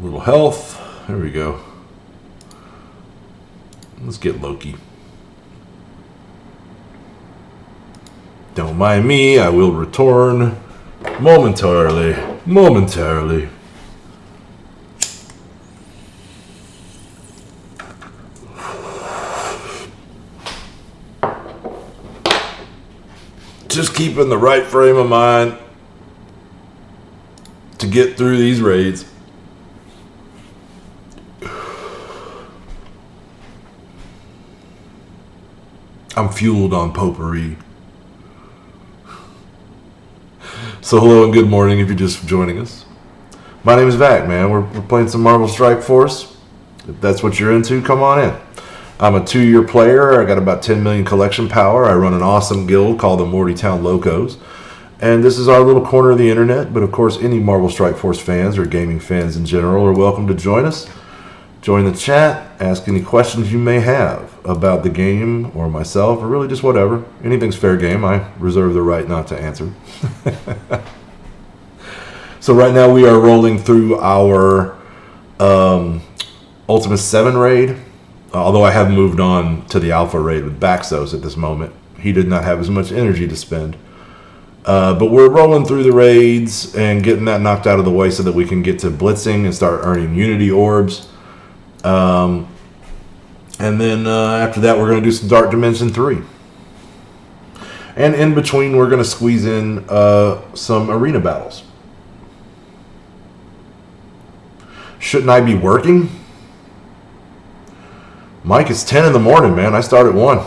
Little health. There we go. Let's get Loki. Don't mind me. I will return momentarily. Momentarily. Just keeping the right frame of mind to get through these raids. I'm fueled on potpourri. So hello and good morning if you're just joining us. My name is Vac, man. We're playing some Marvel Strike Force. If that's what you're into, come on in. I'm a 2-year player. I got about 10 million collection power. I run an awesome guild called the Mortytown Locos. And this is our little corner of the internet. But of course, any Marvel Strike Force fans or gaming fans in general are welcome to join us. Join the chat, ask any questions you may have about the game or myself, or really just whatever. Anything's fair game. I reserve the right not to answer. So right now we are rolling through our Ultimate 7 raid, although I have moved on to the Alpha raid with Baxos at this moment. He did not have as much energy to spend. But we're rolling through the raids and getting that knocked out of the way so that we can get to blitzing and start earning Unity Orbs. And then after that, we're going to do some Dark Dimension 3. And in between, we're going to squeeze in some arena battles. Shouldn't I be working? Mike, it's 10 in the morning, man. I start at 1.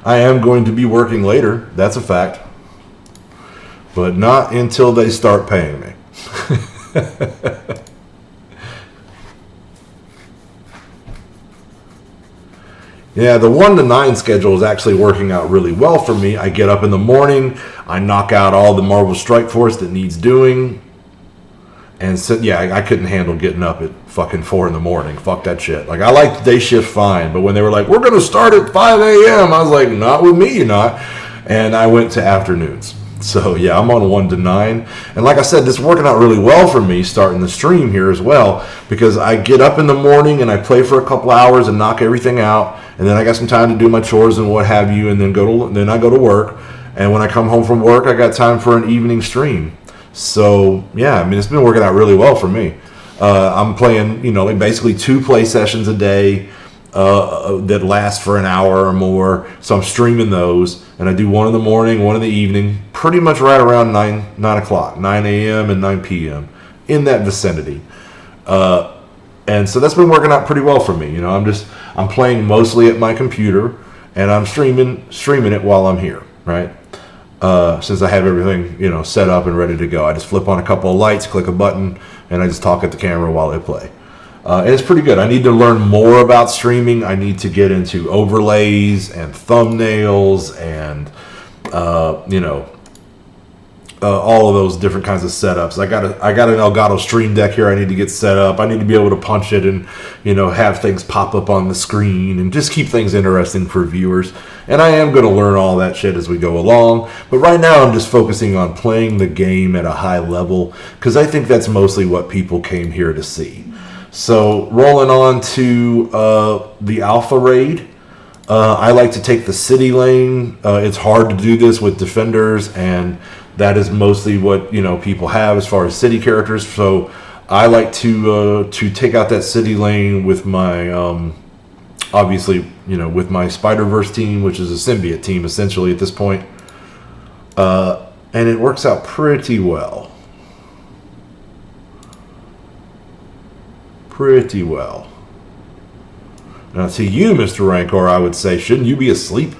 I am going to be working later. That's a fact. But not until they start paying me. Yeah, the 1 to 9 schedule is actually working out really well for me. I get up in the morning, I knock out all the Marvel Strike Force that needs doing. And so, yeah, I couldn't handle getting up at fucking 4 in the morning. Fuck that shit. Like, I liked day shift fine, but when they were like, we're going to start at 5 a.m., I was like, not with me, you're not. And I went to afternoons. So, yeah, I'm on 1 to 9. And like I said, this is working out really well for me starting the stream here as well, because I get up in the morning and I play for a couple hours and knock everything out. And then I got some time to do my chores and what have you, and then I go to work. And when I come home from work, I got time for an evening stream. So, yeah, I mean, it's been working out really well for me. I'm playing, like basically 2 play sessions a day that last for an hour or more. So I'm streaming those, and I do one in the morning, one in the evening, pretty much right around 9 o'clock, 9 a.m. and 9 p.m. in that vicinity. And so that's been working out pretty well for me. I'm playing mostly at my computer, and I'm streaming it while I'm here, right? Since I have everything, set up and ready to go. I just flip on a couple of lights, click a button, and I just talk at the camera while I play. And it's pretty good. I need to learn more about streaming. I need to get into overlays and thumbnails and, all of those different kinds of setups. I got an Elgato Stream Deck here I need to get set up. I need to be able to punch it and, have things pop up on the screen and just keep things interesting for viewers. And I am going to learn all that shit as we go along. But right now I'm just focusing on playing the game at a high level, because I think that's mostly what people came here to see. So rolling on to the Alpha Raid. I like to take the city lane. It's hard to do this with defenders, and that is mostly what people have as far as city characters. So I like to take out that city lane with my obviously with my Spider-Verse team, which is a symbiote team essentially at this point, and it works out pretty well. Pretty well. Now to you, Mr. Rancor, I would say, shouldn't you be asleep?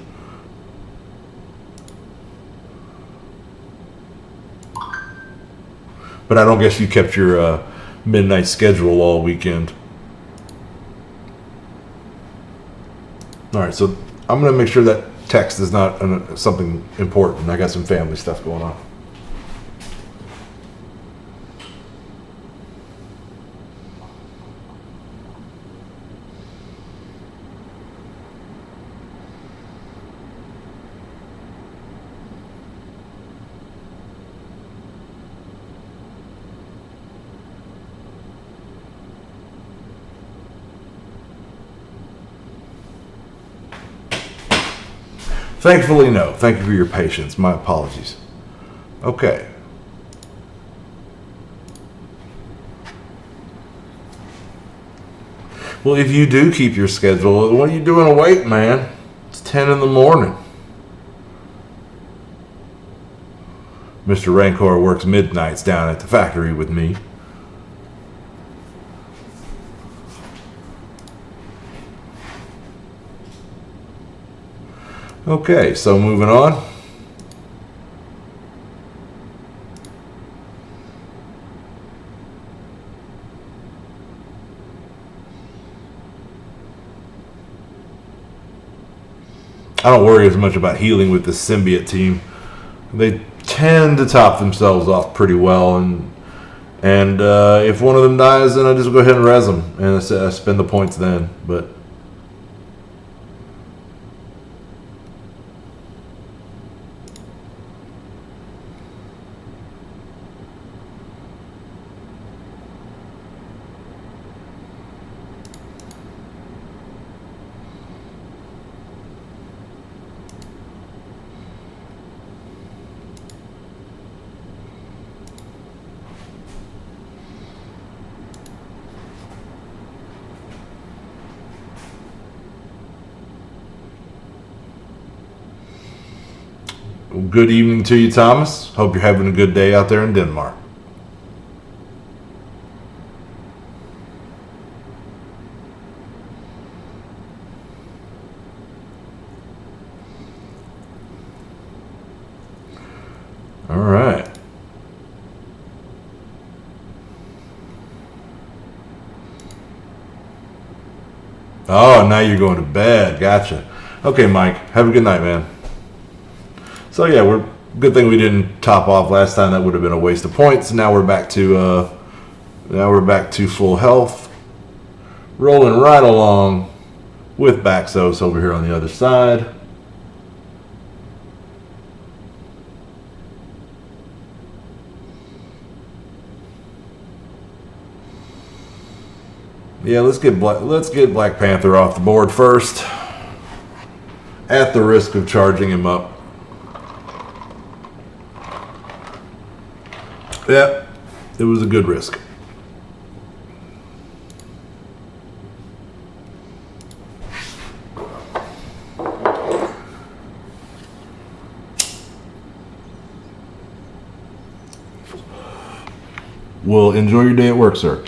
But I don't guess you kept your midnight schedule all weekend. All right, so I'm going to make sure that text is not something important. I got some family stuff going on. Thankfully, no. Thank you for your patience. My apologies. Okay. Well, if you do keep your schedule, what are you doing awake, man? It's 10 in the morning. Mr. Rancor works midnights down at the factory with me. Okay, so moving on. I don't worry as much about healing with the symbiote team. They tend to top themselves off pretty well, and if one of them dies, then I just go ahead and res them, and I spend the points then. But good evening to you, Thomas. Hope you're having a good day out there in Denmark. All right. Oh, now you're going to bed. Gotcha. Okay, Mike. Have a good night, man. So yeah, good thing we didn't top off last time. That would have been a waste of points. Now we're back to full health. Rolling right along with Baxos over here on the other side. Yeah, let's get Black Panther off the board first, at the risk of charging him up. Yeah, it was a good risk. Well, enjoy your day at work, sir.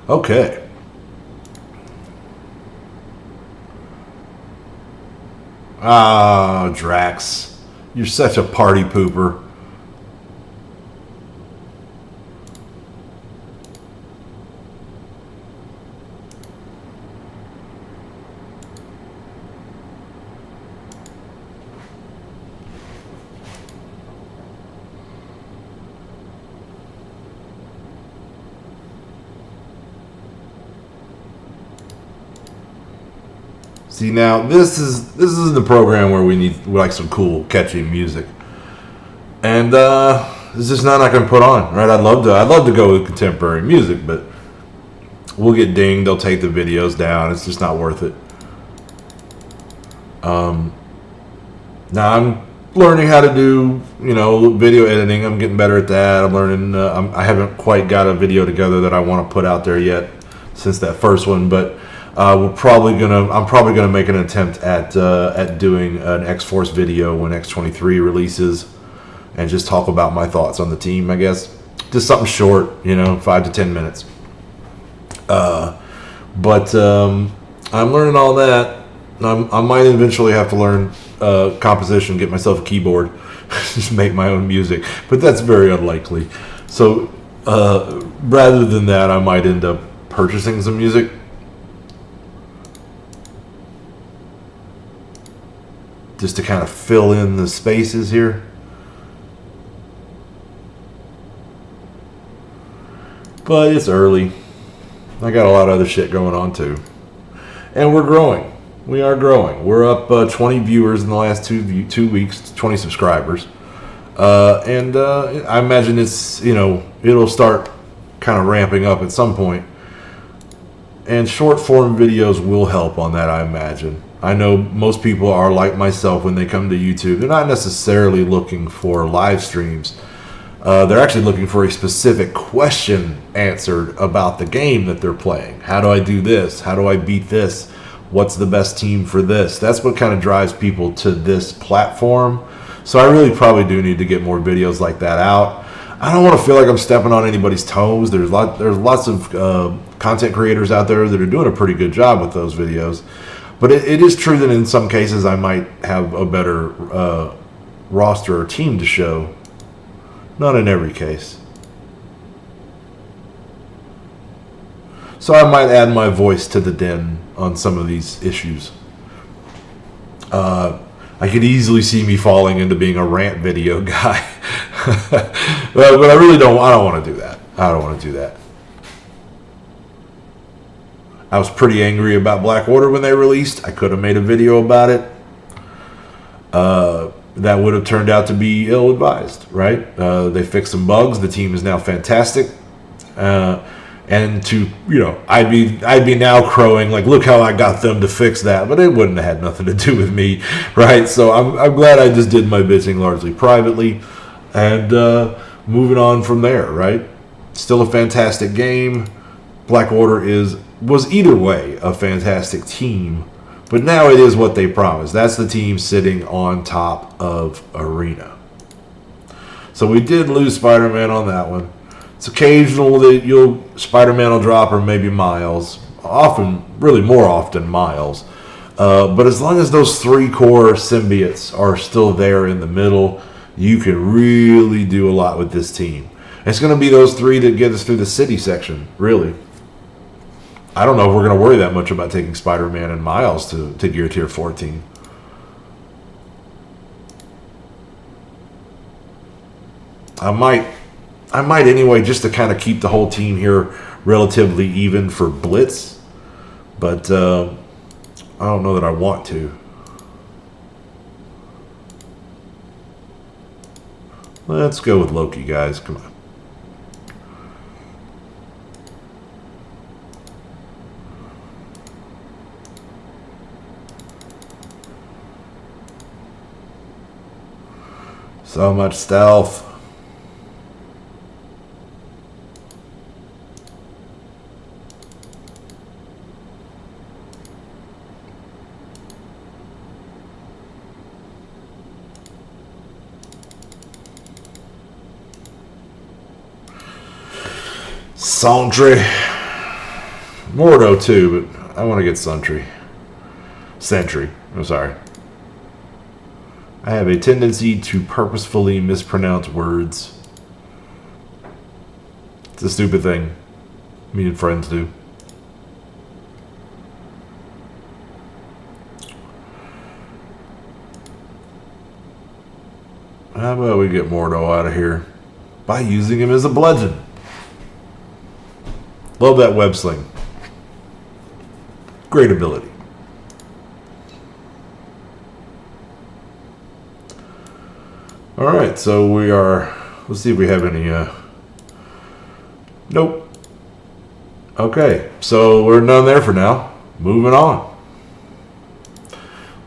Okay. Ah, Drax. You're such a party pooper. See, now this is the program where we need like some cool, catchy music, and it's just not I can put on, right? I'd love to go with contemporary music, but we'll get dinged. They'll take the videos down. It's just not worth it. Now I'm learning how to do video editing. I'm getting better at that. I'm learning. I haven't quite got a video together that I want to put out there yet since that first one, but. I'm probably gonna make an attempt at doing an X-Force video when X-23 releases, and just talk about my thoughts on the team. I guess just something short, 5 to 10 minutes. But I'm learning all that. I might eventually have to learn composition, get myself a keyboard, just make my own music, but that's very unlikely. So rather than that, I might end up purchasing some music. Just to kind of fill in the spaces here. But it's early. I got a lot of other shit going on too. And we're growing. We are growing. We're up 20 viewers in the last 2 weeks, 20 subscribers. And I imagine it'll start kind of ramping up at some point. And short form videos will help on that, I imagine. I know most people are like myself when they come to YouTube. They're not necessarily looking for live streams. They're actually looking for a specific question answered about the game that they're playing. How do I do this? How do I beat this? What's the best team for this? That's what kind of drives people to this platform. So I really probably do need to get more videos like that out. I don't want to feel like I'm stepping on anybody's toes. There's lots of content creators out there that are doing a pretty good job with those videos. But it is true that in some cases I might have a better roster or team to show. Not in every case. So I might add my voice to the den on some of these issues. I could easily see me falling into being a rant video guy. But I really don't. I don't want to do that. I don't want to do that. I was pretty angry about Black Order when they released. I could have made a video about it. That would have turned out to be ill-advised, right? They fixed some bugs. The team is now fantastic. And I'd be now crowing like, look how I got them to fix that, but it wouldn't have had nothing to do with me, right? So I'm glad I just did my bitching largely privately, and moving on from there, right? Still a fantastic game. Black Order was either way a fantastic team, but now it is what they promised. That's the team sitting on top of Arena. So we did lose Spider-Man on that one. It's occasional that Spider-Man will drop, or maybe Miles. Often, really more often, Miles. But as long as those 3 core symbiotes are still there in the middle, you can really do a lot with this team. It's going to be those 3 that get us through the city section, really. I don't know if we're going to worry that much about taking Spider-Man and Miles to Gear Tier 14. I might anyway, just to kind of keep the whole team here relatively even for Blitz. But I don't know that I want to. Let's go with Loki, guys. Come on. So much stealth. Sentry. Mordo too, but I want to get Sentry. I'm sorry. I have a tendency to purposefully mispronounce words. It's a stupid thing. Me and friends do. How about we get Mordo out of here by using him as a bludgeon? Love that web sling. Great ability. Alright, so we are... Let's see if we have any... Nope. Okay, so we're done there for now. Moving on.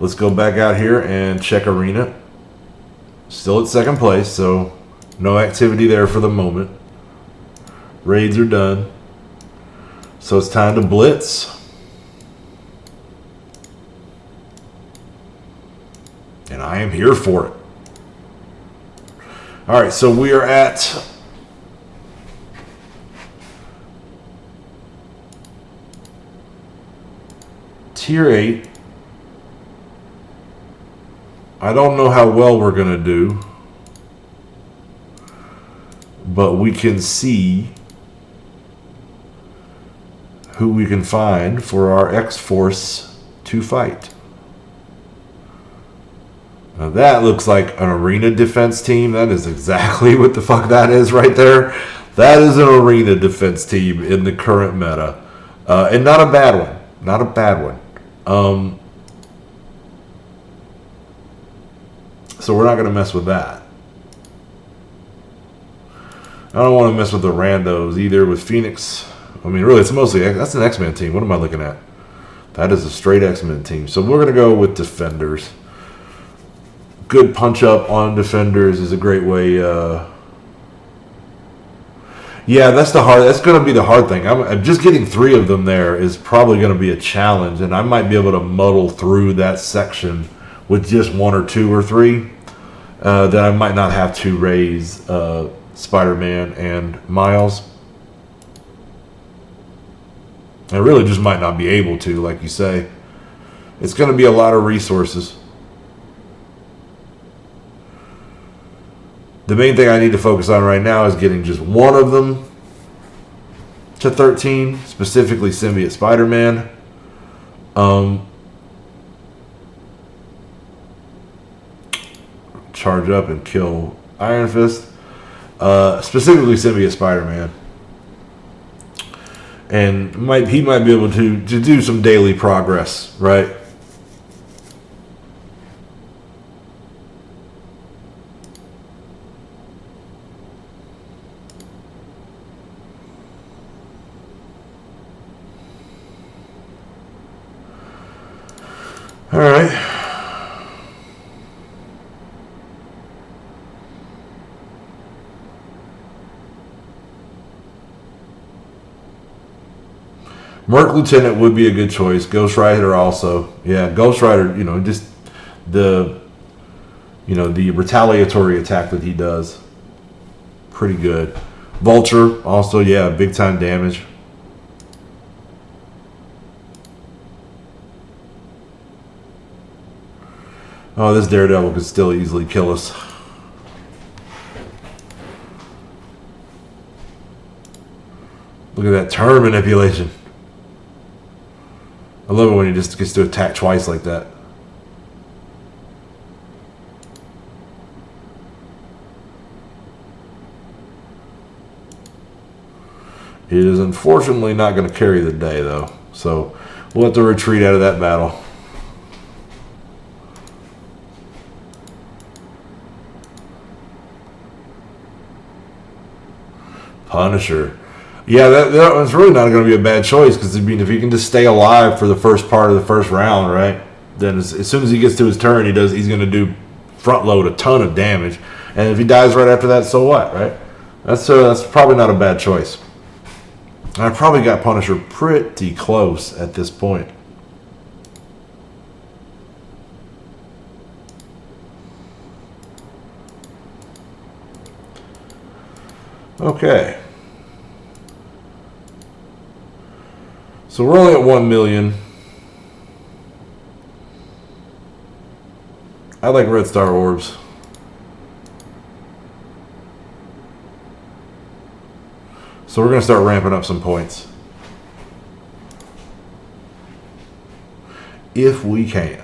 Let's go back out here and check Arena. Still at second place, so no activity there for the moment. Raids are done. So it's time to blitz. And I am here for it. Alright, so we are at Tier 8. I don't know how well we're going to do, but we can see who we can find for our X-Force to fight. Now that looks like an arena defense team. That is exactly what the fuck that is right there. That is an arena defense team in the current meta. And not a bad one. Not a bad one. So we're not going to mess with that. I don't want to mess with the randos either with Phoenix. I mean, really, it's mostly... That's an X-Men team. What am I looking at? That is a straight X-Men team. So we're going to go with defenders. Good punch-up on defenders is a great way... Yeah, that's going to be the hard thing. I'm just getting 3 of them there is probably going to be a challenge, and I might be able to muddle through that section with just 1 or 2 or 3. That I might not have to raise Spider-Man and Miles. I really just might not be able to, like you say. It's going to be a lot of resources. The main thing I need to focus on right now is getting just 1 of them to 13, specifically Symbiote Spider-Man. Charge up and kill Iron Fist. Specifically Symbiote Spider-Man. And he might be able to do some daily progress, right? All right. Merc Lieutenant would be a good choice. Ghost Rider also. Yeah, Ghost Rider, just the retaliatory attack that he does pretty good. Vulture, also, yeah, big time damage. Oh, this Daredevil could still easily kill us. Look at that turn manipulation. I love it when he just gets to attack twice like that. It is unfortunately not going to carry the day, though. So we'll have to retreat out of that battle. Punisher. Yeah, that was really not going to be a bad choice, because I mean, if he can just stay alive for the first part of the first round, right? Then as soon as he gets to his turn, he's going to do front load a ton of damage, and if he dies right after that, so what, right? That's probably not a bad choice. I probably got Punisher pretty close at this point. Okay. So we're only at 1 million. I like Red Star Orbs. So we're going to start ramping up some points. If we can.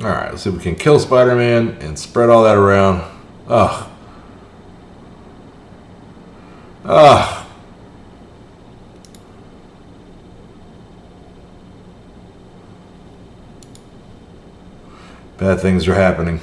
Alright, let's see if we can kill Spider-Man and spread all that around. Ugh. Ugh. Bad things are happening.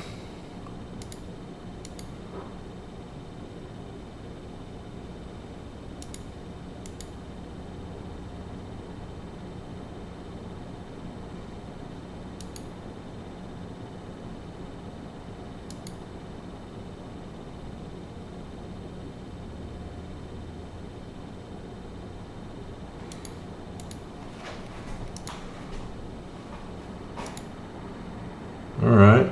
All right.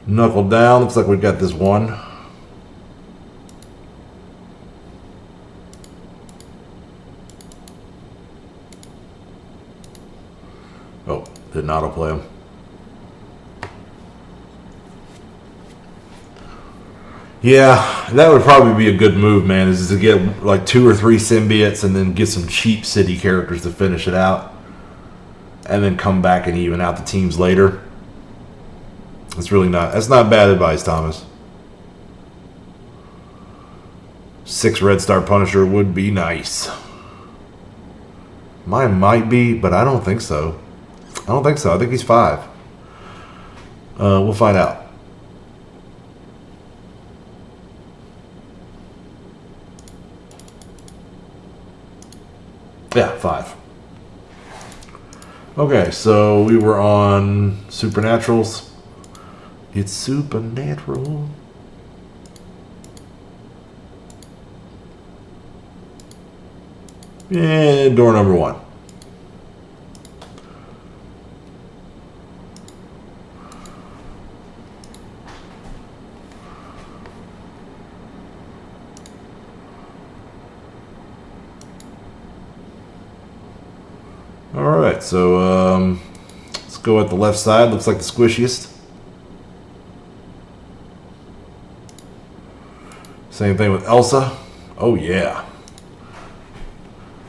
Knuckle down. Looks like we've got this one. Oh, didn't autoplay him. Yeah, that would probably be a good move, man, is to get like 2 or 3 symbiotes and then get some cheap city characters to finish it out. And then come back and even out the teams later. That's not bad advice, Thomas. 6 Red Star Punisher would be nice. Mine might be, but I don't think so. I think he's 5. We'll find out. Yeah, 5. Okay, so we were on Supernaturals. It's supernatural. And door number 1. Alright, so let's go at the left side. Looks like the squishiest. Same thing with Elsa. Oh yeah.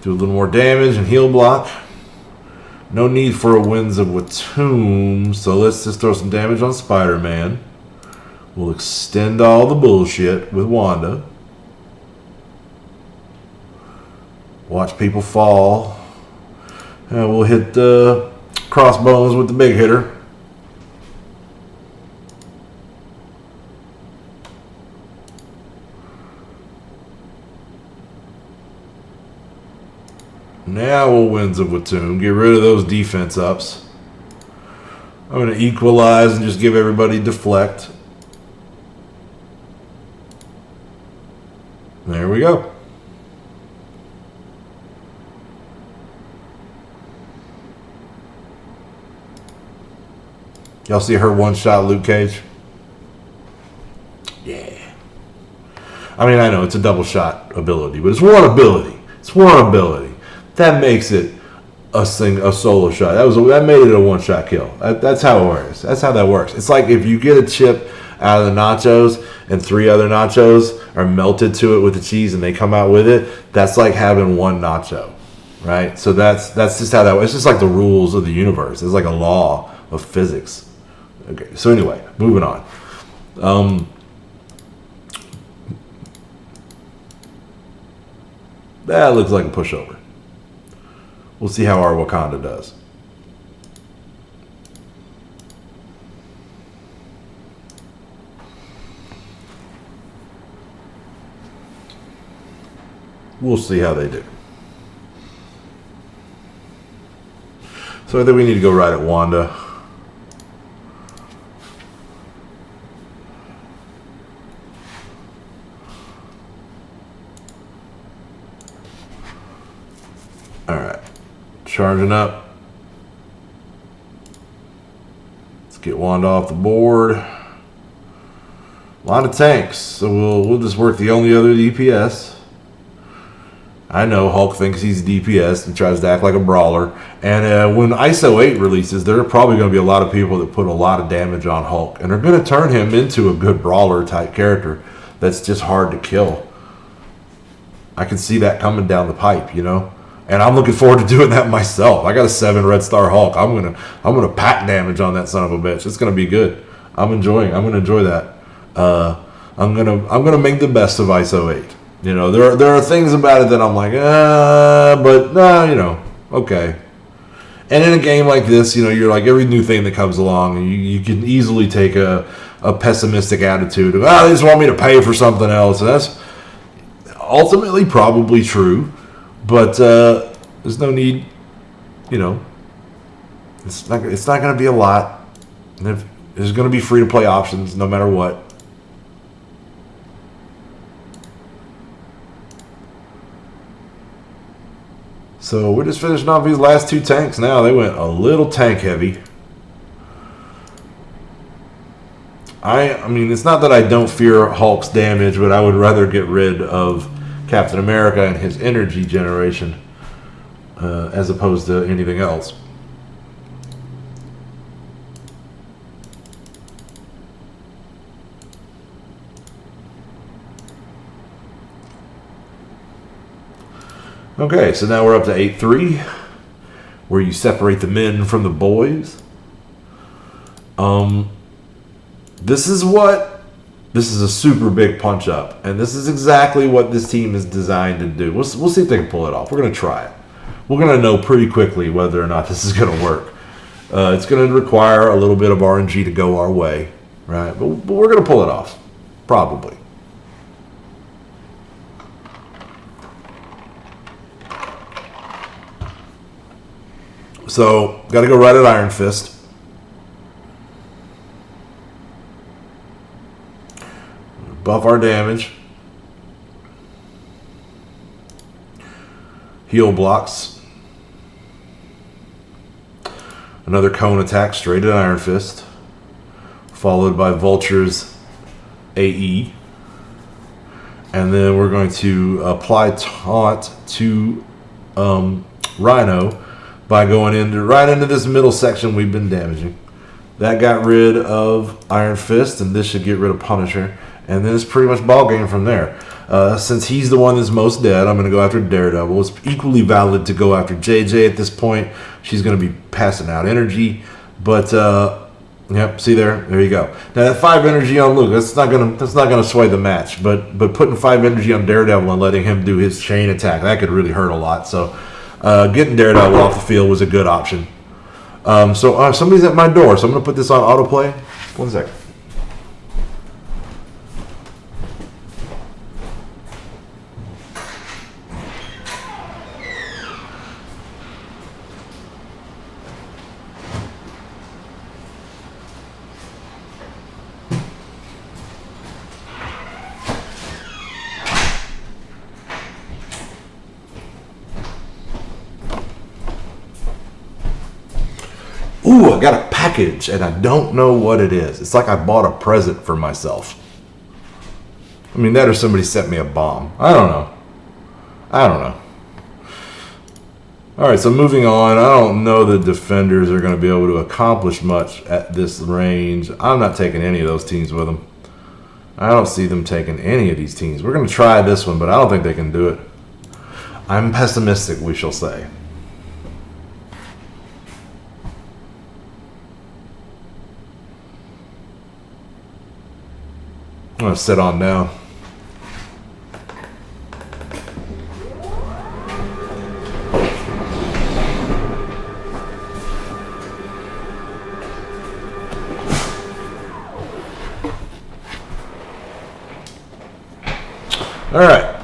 Do a little more damage and heal block. No need for a Winds of Watum, so let's just throw some damage on Spider-Man. We'll extend all the bullshit with Wanda. Watch people fall. And we'll hit the Crossbones with the big hitter. Now we'll Winds of Watum. Get rid of those defense ups. I'm going to equalize and just give everybody deflect. There we go. Y'all see her one-shot Luke Cage? Yeah. I mean, I know it's a double shot ability, but it's one ability. It's one ability. That makes it a solo shot. That made it a one-shot kill. That's how it works. That's how that works. It's like if you get a chip out of the nachos and 3 other nachos are melted to it with the cheese and they come out with it. That's like having one nacho, right? So that's just how that works. It's just like the rules of the universe. It's like a law of physics. Okay. So anyway, moving on. That looks like a pushover. We'll see how our Wakanda does. We'll see how they do. So I think we need to go right at Wanda. All right. Charging up. Let's get Wanda off the board. A lot of tanks, so we'll just work the only other DPS. I know Hulk thinks he's DPS and tries to act like a brawler. And when ISO 8 releases, there are probably going to be a lot of people that put a lot of damage on Hulk and are going to turn him into a good brawler type character that's just hard to kill. I can see that coming down the pipe, you know. And I'm looking forward to doing that myself. I got a 7 Red Star Hulk. I'm gonna pack damage on that son of a bitch. It's gonna be good. I'm gonna enjoy that. I'm gonna make the best of ISO 8. You know, there are things about it that I'm like, but nah, you know, okay. And in a game like this, you know, you're like every new thing that comes along, and you can easily take a pessimistic attitude of, they just want me to pay for something else, and that's ultimately probably true. But there's no need, you know. It's not going to be a lot. And there's going to be free to play options no matter what. So we're just finishing off these last 2 tanks now. They went a little tank heavy. I mean, it's not that I don't fear Hulk's damage, but I would rather get rid of Captain America and his energy generation as opposed to anything else. Okay, so now we're up to 8-3, where you separate the men from the boys. This is a super big punch up, and this is exactly what this team is designed to do. We'll see if they can pull it off. We're going to try it. We're going to know pretty quickly whether or not this is going to work. It's going to require a little bit of RNG to go our way, right? But we're going to pull it off, probably. So, got to go right at Iron Fist. Buff our damage. Heal blocks. Another cone attack straight at Iron Fist. Followed by Vulture's AE. And then we're going to apply taunt to Rhino by going right into this middle section we've been damaging. That got rid of Iron Fist, and this should get rid of Punisher. And then it's pretty much ball game from there. Since he's the one that's most dead, I'm going to go after Daredevil. It's equally valid to go after JJ at this point. She's going to be passing out energy. But, yep, see there? There you go. Now, that 5 energy on Luke, that's not gonna sway the match. But putting 5 energy on Daredevil and letting him do his chain attack, that could really hurt a lot. So, getting Daredevil off the field was a good option. So, somebody's at my door, so I'm going to put this on autoplay. 1 second. Ooh, I got a package, and I don't know what it is. It's like I bought a present for myself. I mean, that or somebody sent me a bomb. I don't know. All right, so moving on. I don't know the defenders are going to be able to accomplish much at this range. I'm not taking any of those teams with them. I don't see them taking any of these teams. We're going to try this one, but I don't think they can do it. I'm pessimistic, we shall say. I'm going to sit on down. All right.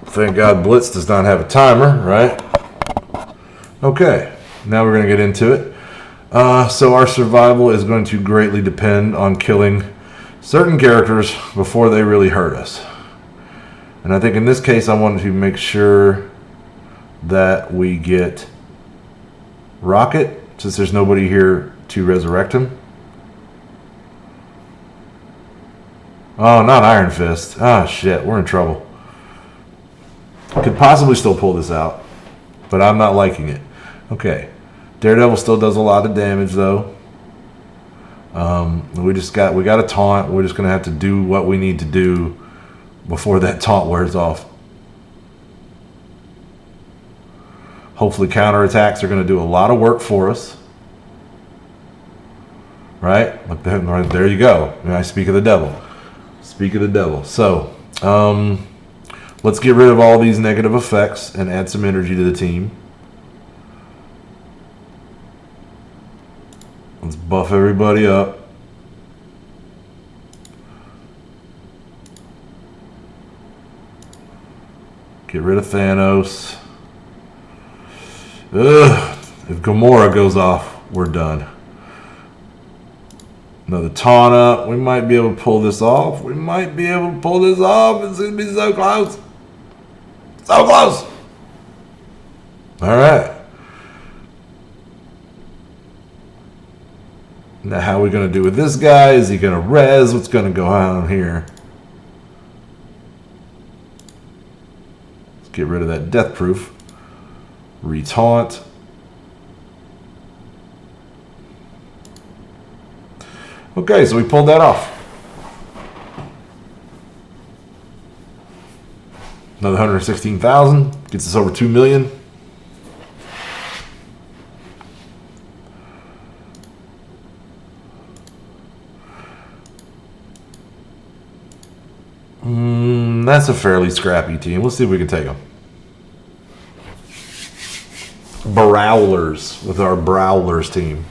Thank God Blitz does not have a timer, right? Okay. Now we're going to get into it. So our survival is going to greatly depend on killing certain characters before they really hurt us. And I think in this case I wanted to make sure that we get Rocket, since there's nobody here to resurrect him. Oh, not Iron Fist. Oh shit, we're in trouble. Could possibly still pull this out, but I'm not liking it. Okay. Daredevil still does a lot of damage though. We got a taunt. We're just gonna have to do what we need to do before that taunt wears off. Hopefully counterattacks are gonna do a lot of work for us. Right? Right there you go. I speak of the devil. Speak of the devil. So, let's get rid of all these negative effects and add some energy to the team. Let's buff everybody up. Get rid of Thanos. Ugh. If Gamora goes off, we're done. Another taunt up. We might be able to pull this off. It's going to be so close. So close. All right. Now, how are we going to do with this guy? Is he going to res? What's going to go on here? Let's get rid of that death proof. Retaunt. Okay, so we pulled that off. Another 116,000 gets us over 2 million. That's a fairly scrappy team. Let's see if we can take them. Brawlers with our Brawlers team.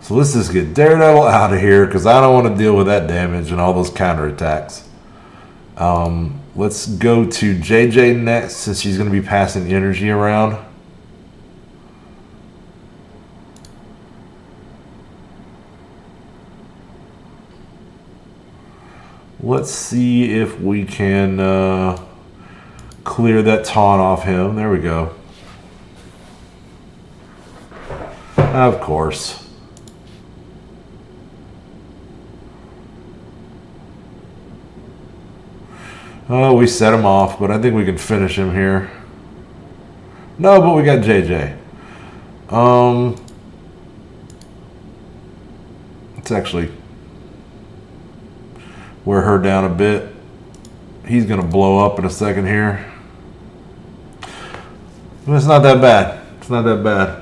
So let's just get Daredevil out of here because I don't want to deal with that damage and all those counterattacks. Let's go to JJ next since she's going to be passing energy around. Let's see if we can clear that taunt off him. There we go. Of course. Oh, we set him off, but I think we can finish him here. No, but we got JJ. Let's actually wear her down a bit. He's going to blow up in a second here. But it's not that bad. It's not that bad.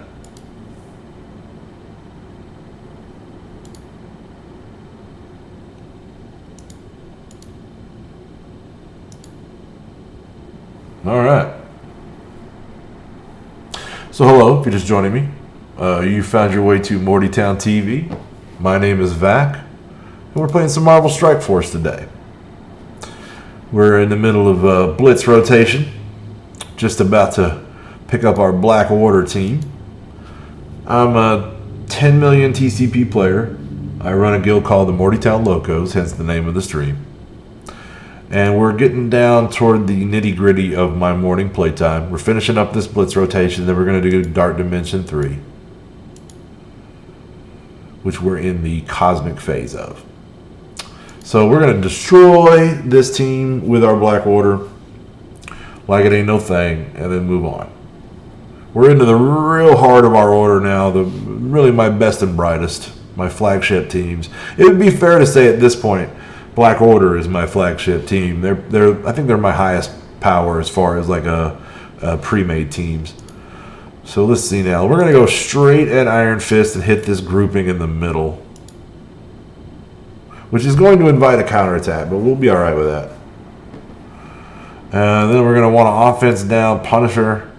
All right. So hello, if you're just joining me. You found your way to Mortytown TV. My name is Vac, and we're playing some Marvel Strike Force today. We're in the middle of a blitz rotation, just about to pick up our Black Order team. I'm a 10 million TCP player. I run a guild called the Mortytown Locos, hence the name of the stream. And we're getting down toward the nitty-gritty of my morning playtime. We're finishing up this blitz rotation, then we're going to do Dark Dimension 3, which we're in the cosmic phase of. So we're going to destroy this team with our Black Order like it ain't no thing, and then move on. We're into the real heart of our order now, really my best and brightest, my flagship teams. It would be fair to say at this point, Black Order is my flagship team. I think they're my highest power as far as like a pre-made teams. So let's see now. We're going to go straight at Iron Fist and hit this grouping in the middle, which is going to invite a counterattack, but we'll be all right with that. And then we're going to want to offense down Punisher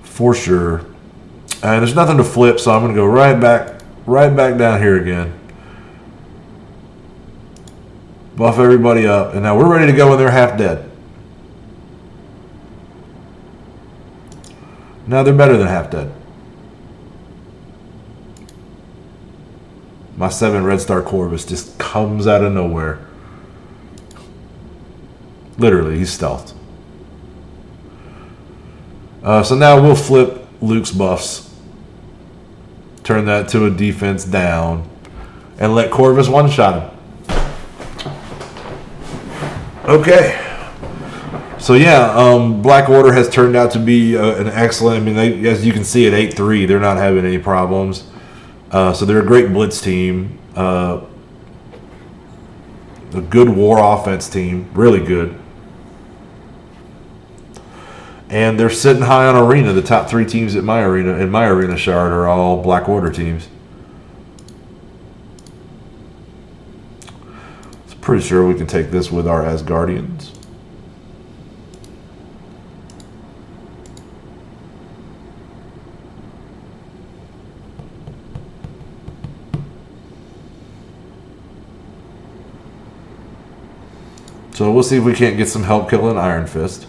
for sure. And there's nothing to flip, so I'm going to go right back down here again. Buff everybody up, and now we're ready to go when they're half dead. Now they're better than half dead. My 7 Red Star Corvus just comes out of nowhere. Literally, he's stealthed. So now we'll flip Luke's buffs. Turn that to a defense down. And let Corvus one-shot him. Okay. So yeah, Black Order has turned out to be an excellent, as you can see at 8-3, they're not having any problems. So they're a great blitz team. A good war offense team. Really good. And they're sitting high on arena. The top 3 teams in my arena shard are all Black Order teams. So pretty sure we can take this with our Asgardians. So we'll see if we can't get some help killing Iron Fist.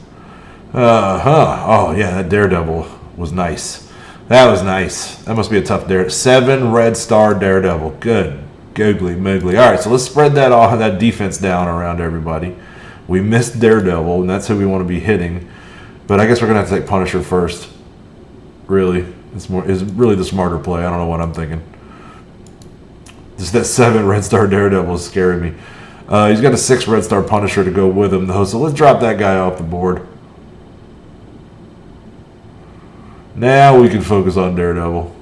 Oh, yeah, that Daredevil was nice. That was nice. That must be a tough Daredevil. 7 Red Star Daredevil. Good. Googly moogly. All right, so let's spread that defense down around everybody. We missed Daredevil, and that's who we want to be hitting. But I guess we're going to have to take Punisher first. Really. It's really the smarter play. I don't know what I'm thinking. Just that 7 Red Star Daredevil is scaring me. He's got a 6 Red Star Punisher to go with him, though, so let's drop that guy off the board. Now we can focus on Daredevil.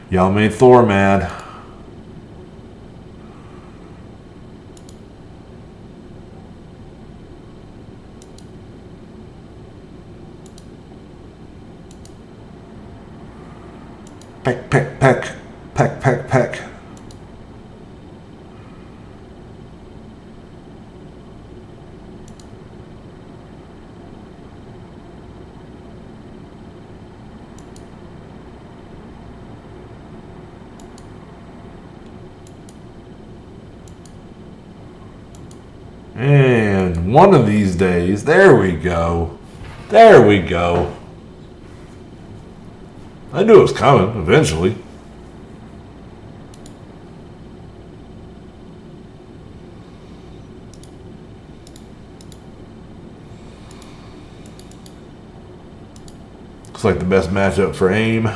Y'all made Thor mad. Peck, peck, peck. Peck, peck, peck. And one of these days, there we go. There we go. I knew it was coming eventually. Looks like the best matchup for aim.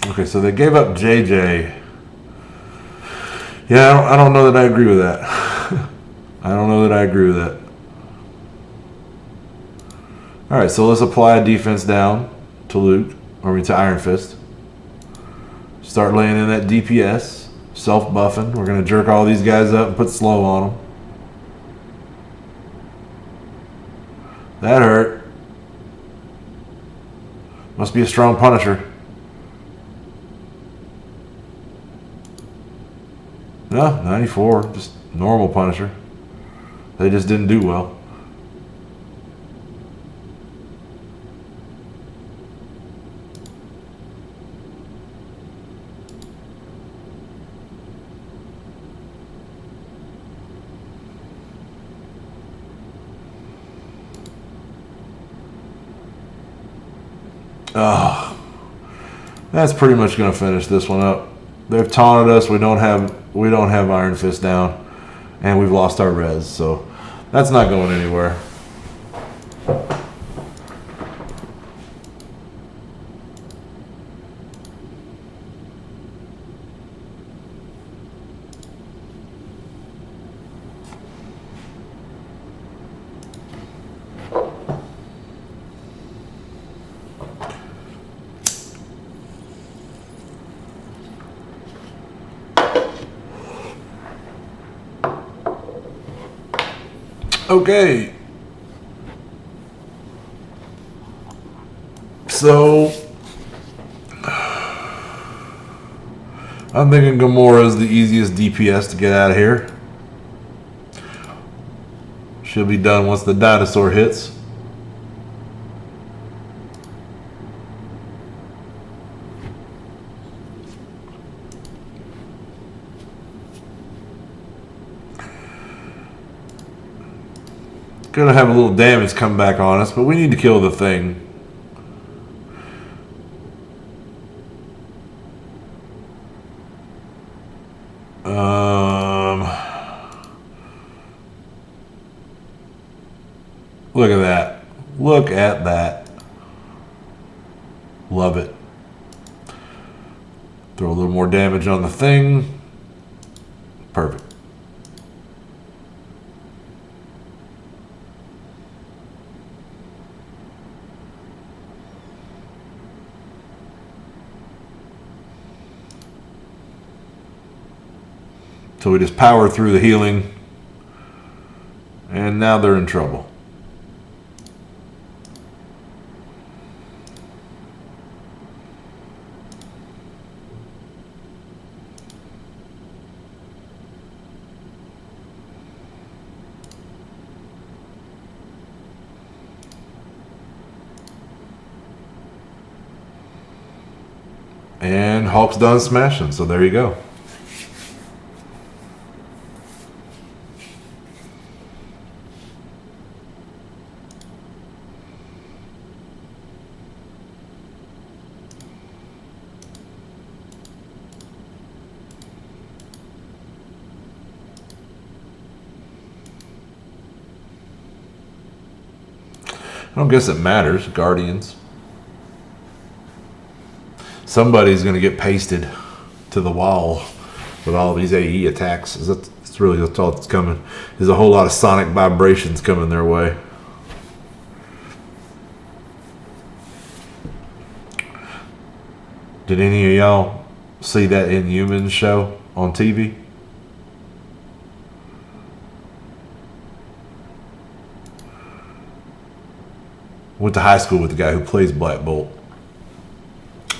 Okay, so they gave up JJ. Yeah, I don't know that I agree with that. I don't know that I agree with that. All right, so let's apply a defense down to Luke, to Iron Fist. Start laying in that DPS, self-buffing. We're going to jerk all these guys up and put slow on them. That hurt. Must be a strong Punisher. No, 94, just normal Punisher. They just didn't do well. Oh, that's pretty much going to finish this one up. They've taunted us. We don't have Iron Fist down, and we've lost our res. So that's not going anywhere. Okay, so I'm thinking Gamora is the easiest DPS to get out of here. She'll be done once the dinosaur hits. Gonna have a little damage come back on us, but we need to kill the thing. Look at that. Look at that. Love it. Throw a little more damage on the thing. Perfect. So we just power through the healing, and now they're in trouble. And Hulk's done smashing, so there you go. I don't guess it matters. Guardians. Somebody's going to get pasted to the wall with all these AE attacks. That's all that's coming. There's a whole lot of sonic vibrations coming their way. Did any of y'all see that Inhumans show on TV? Went to high school with the guy who plays Black Bolt.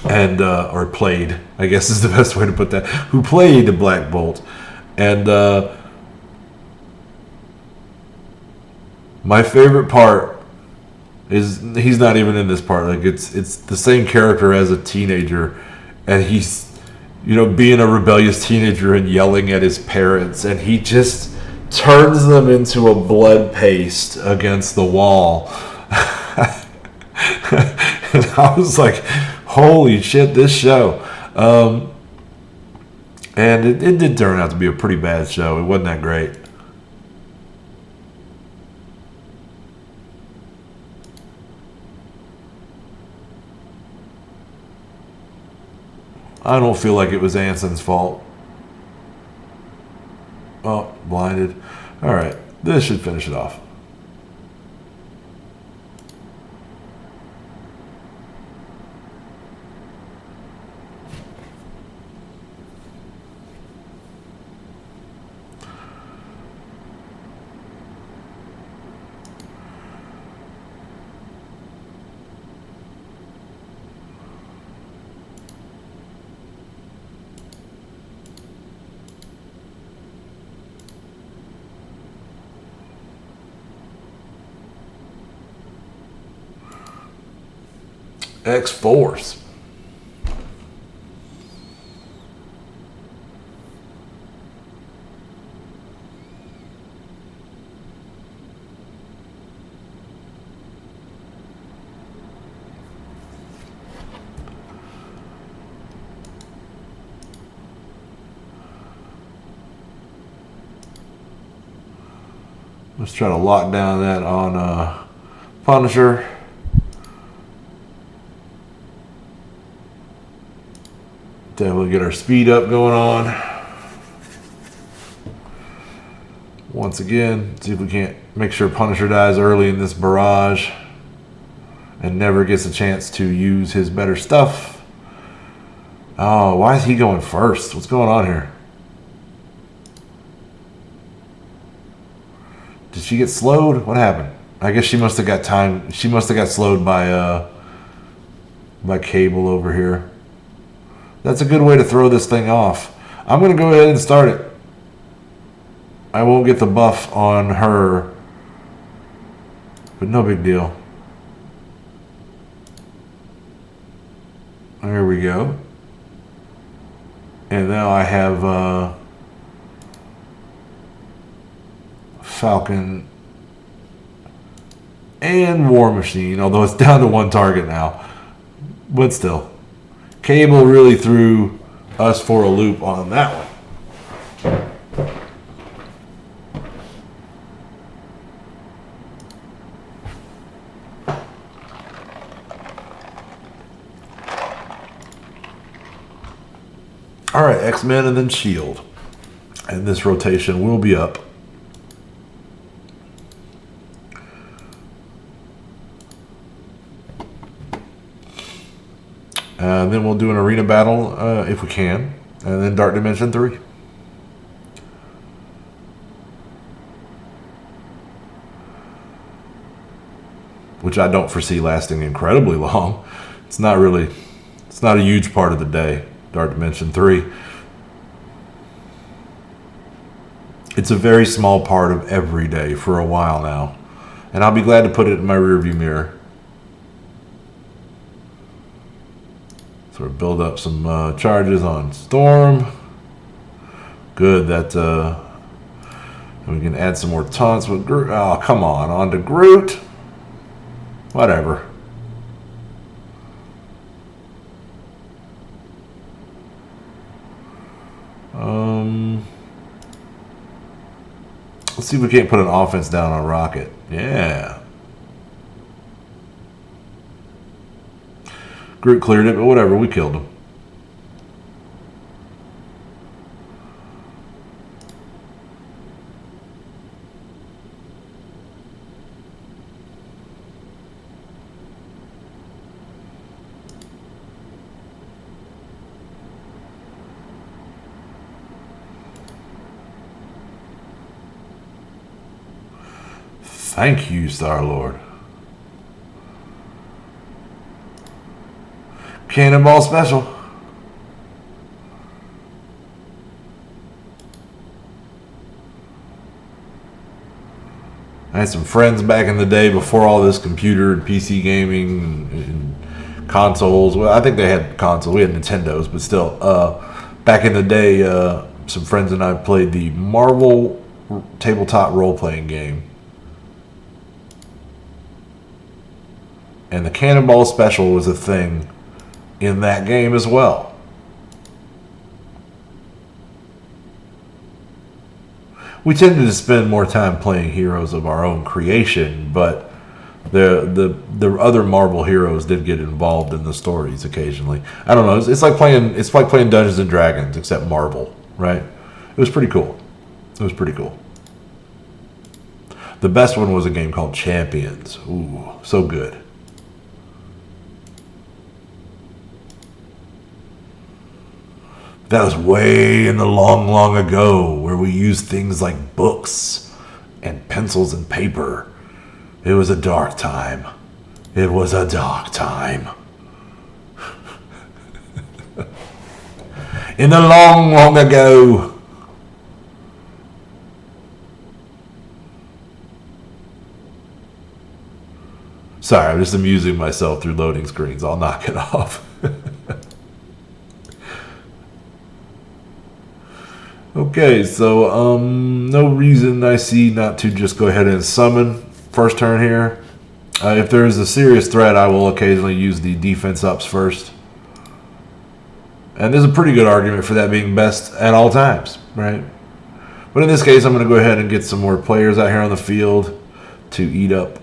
And or played, I guess is the best way to put that, who played Black Bolt. And my favorite part is he's not even in this part. Like it's the same character as a teenager, and he's, you know, being a rebellious teenager and yelling at his parents, and he just turns them into a blood paste against the wall. And I was like, Holy shit, this show. And it did turn out to be a pretty bad show. It wasn't that great. I don't feel like it was Anson's fault. Oh, blinded. All right, this should finish it off. X-Force. Let's try to lock down that on Punisher. Definitely get our speed up going on. Once again, see if we can't make sure Punisher dies early in this barrage and never gets a chance to use his better stuff. Oh, why is he going first? What's going on here? Did she get slowed? What happened? I guess she must have got time. She must have got slowed by Cable over here. That's a good way to throw this thing off. I'm going to go ahead and start it. I won't get the buff on her, but no big deal. There we go. And now I have Falcon and War Machine, although it's down to one target now. But still, Cable really threw us for a loop on that one. All right, X-Men and then S.H.I.E.L.D. And this rotation will be up. Then we'll do an arena battle if we can. And then Dark Dimension 3. Which I don't foresee lasting incredibly long. It's not a huge part of the day, Dark Dimension 3. It's a very small part of every day for a while now. And I'll be glad to put it in my rearview mirror. Sort of build up some charges on Storm. Good that we can add some more taunts with Groot. Oh, come on to Groot. Whatever. Let's see if we can't put an offense down on Rocket. Yeah. Groot cleared it, but whatever, we killed him. Thank you, Star-Lord. Cannonball special. I had some friends back in the day before all this computer and PC gaming and consoles. Well, I think they had consoles. We had Nintendos, but still. Back in the day, some friends and I played the Marvel tabletop role-playing game. And the Cannonball special was a thing in that game as well. We tended to spend more time playing heroes of our own creation, but the other Marvel heroes did get involved in the stories occasionally. I don't know. It's like playing Dungeons and Dragons except Marvel, right? It was pretty cool. It was pretty cool. The best one was a game called Champions. Ooh, so good. That was way in the long, long ago where we used things like books and pencils and paper. It was a dark time. It was a dark time. In the long, long ago. Sorry, I'm just amusing myself through loading screens. I'll knock it off. Okay, so no reason I see not to just go ahead and summon first turn here. If there is a serious threat, I will occasionally use the defense ups first. And there's a pretty good argument for that being best at all times, right? But in this case, I'm going to go ahead and get some more players out here on the field to eat up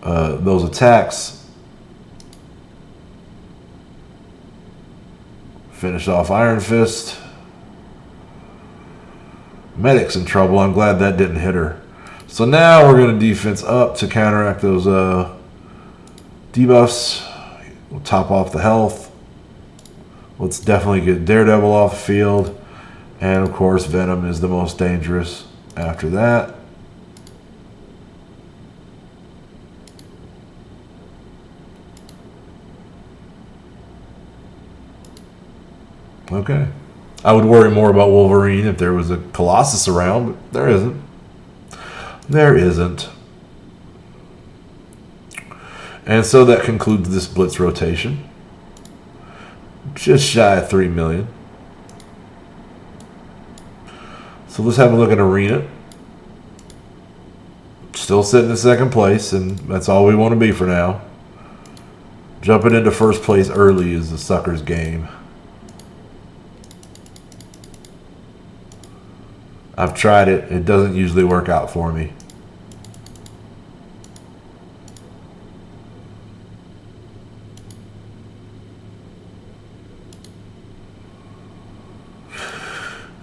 those attacks. Finish off Iron Fist. Medic's in trouble. I'm glad that didn't hit her. So now we're going to defense up to counteract those debuffs. We'll top off the health. Let's definitely get Daredevil off the field. And of course, Venom is the most dangerous after that. Okay. I would worry more about Wolverine if there was a Colossus around, but there isn't. There isn't. And so that concludes this Blitz rotation. Just shy of 3 million. So let's have a look at Arena. Still sitting in second place, and that's all we want to be for now. Jumping into first place early is the sucker's game. I've tried it. It doesn't usually work out for me.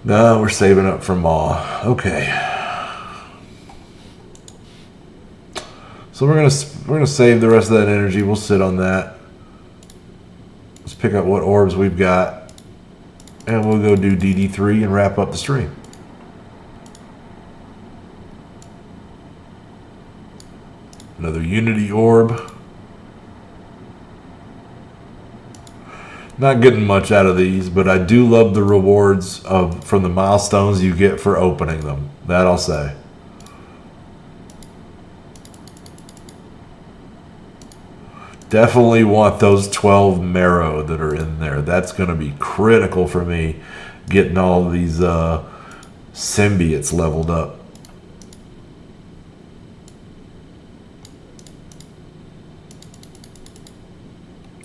No, we're saving up for Maw. Okay. So we're gonna save the rest of that energy. We'll sit on that. Let's pick up what orbs we've got, and we'll go do DD3 and wrap up the stream. Another Unity Orb. Not getting much out of these, but I do love the rewards from the milestones you get for opening them. That I'll say. Definitely want those 12 marrow that are in there. That's going to be critical for me getting all these symbiotes leveled up.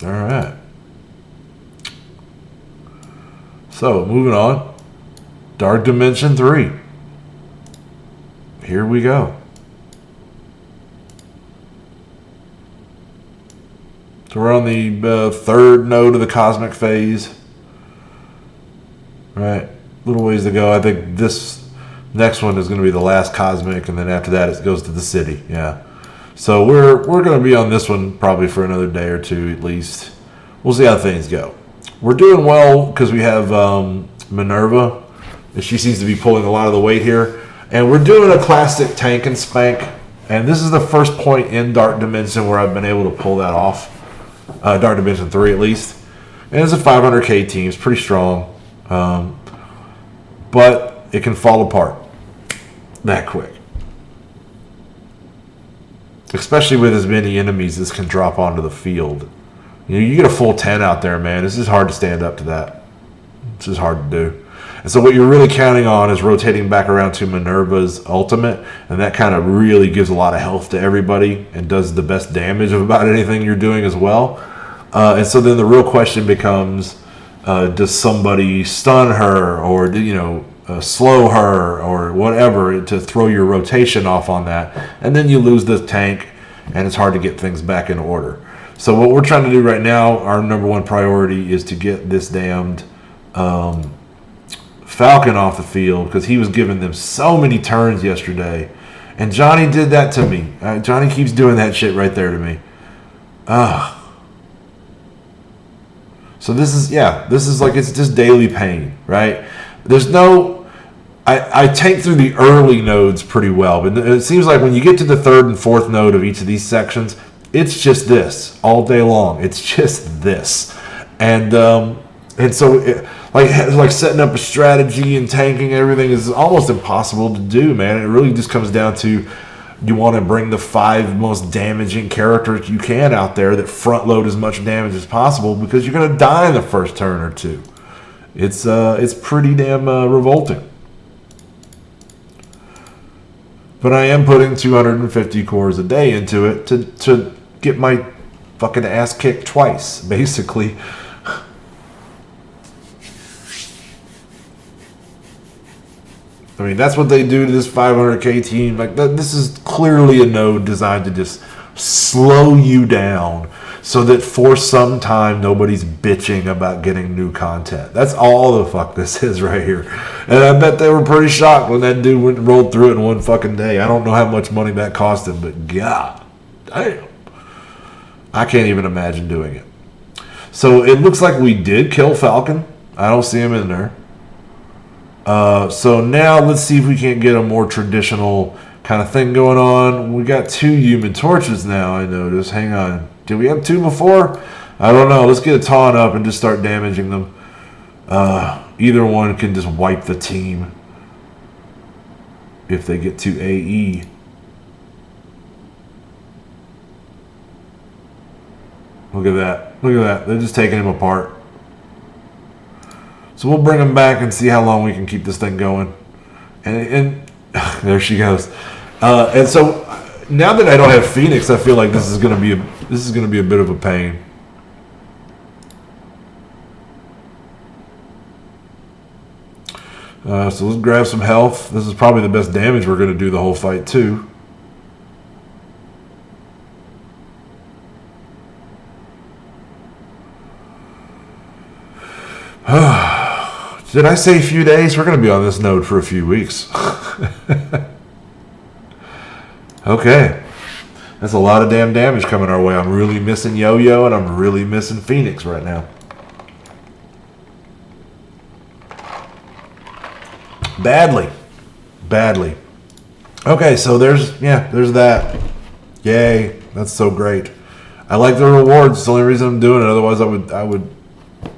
All right. So, moving on. Dark Dimension 3. Here we go. So we're on the third node of the cosmic phase. Right. A little ways to go. I think this next one is going to be the last cosmic, and then after that it goes to the city. Yeah. So we're going to be on this one probably for another day or two at least. We'll see how things go. We're doing well because we have Minerva. She seems to be pulling a lot of the weight here. And we're doing a classic tank and spank. And this is the first point in Dark Dimension where I've been able to pull that off. Dark Dimension 3 at least. And it's a 500k team. It's pretty strong. But it can fall apart that quick. Especially with as many enemies as can drop onto the field. You know, you get a full 10 out there, man. It's just hard to stand up to that. It's just hard to do. And so what you're really counting on is rotating back around to Minerva's ultimate, and that kind of really gives a lot of health to everybody and does the best damage of about anything you're doing as well. And so then the real question becomes, does somebody stun her or, slow her or whatever to throw your rotation off on that? And then you lose the tank, and it's hard to get things back in order. So what we're trying to do right now, our number one priority is to get this damned Falcon off the field, because he was giving them so many turns yesterday. And Johnny did that to me. Johnny keeps doing that shit right there to me. So this is like, it's just daily pain, right? There's no, I tank through the early nodes pretty well, but it seems like when you get to the third and fourth node of each of these sections, it's just this all day long. It's just this, and so like setting up a strategy and tanking everything is almost impossible to do, man. It really just comes down to, you want to bring the 5 most damaging characters you can out there that front load as much damage as possible, because you're going to die in the first turn or two. It's pretty damn revolting. But I am putting 250 cores a day into it to get my fucking ass kicked twice, basically. I mean, that's what they do to this 500k team. Like, this is clearly a node designed to just slow you down so that for some time nobody's bitching about getting new content. That's all the fuck this is right here. And I bet they were pretty shocked when that dude rolled through it in one fucking day. I don't know how much money that cost him, but god damn. I can't even imagine doing it. So it looks like we did kill Falcon. I don't see him in there. So now let's see if we can't get a more traditional kind of thing going on. We got 2 human torches now, I notice. Hang on. Did we have 2 before? I don't know. Let's get a taunt up and just start damaging them. Either one can just wipe the team if they get to AE. Look at that. Look at that. They're just taking him apart. So we'll bring them back and see how long we can keep this thing going. And there she goes. And so now that I don't have Phoenix, I feel like this is gonna be a bit of a pain. So let's grab some health. This is probably the best damage we're gonna do the whole fight too. Did I say a few days? We're going to be on this node for a few weeks. Okay. That's a lot of damn damage coming our way. I'm really missing Yo-Yo, and I'm really missing Phoenix right now. Badly. Badly. Okay, so there's that. Yay. That's so great. I like the rewards. It's the only reason I'm doing it. Otherwise, I would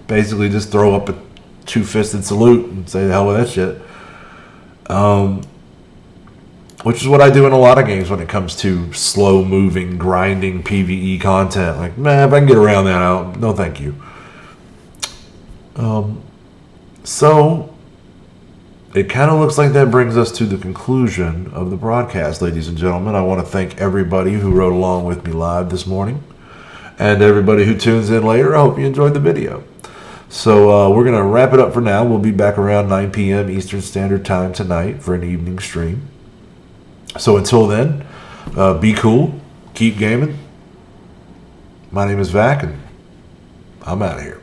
basically just throw up a 2-fisted salute and say the hell with that shit. Which is what I do in a lot of games when it comes to slow moving, grinding PvE content. Like, man, if I can get around that, no thank you. So it kind of looks like that brings us to the conclusion of the broadcast, ladies and gentlemen. I want to thank everybody who rode along with me live this morning, and everybody who tunes in later. I hope you enjoyed the video. So we're going to wrap it up for now. We'll be back around 9 p.m. Eastern Standard Time tonight for an evening stream. So until then, be cool. Keep gaming. My name is Vac, and I'm out of here.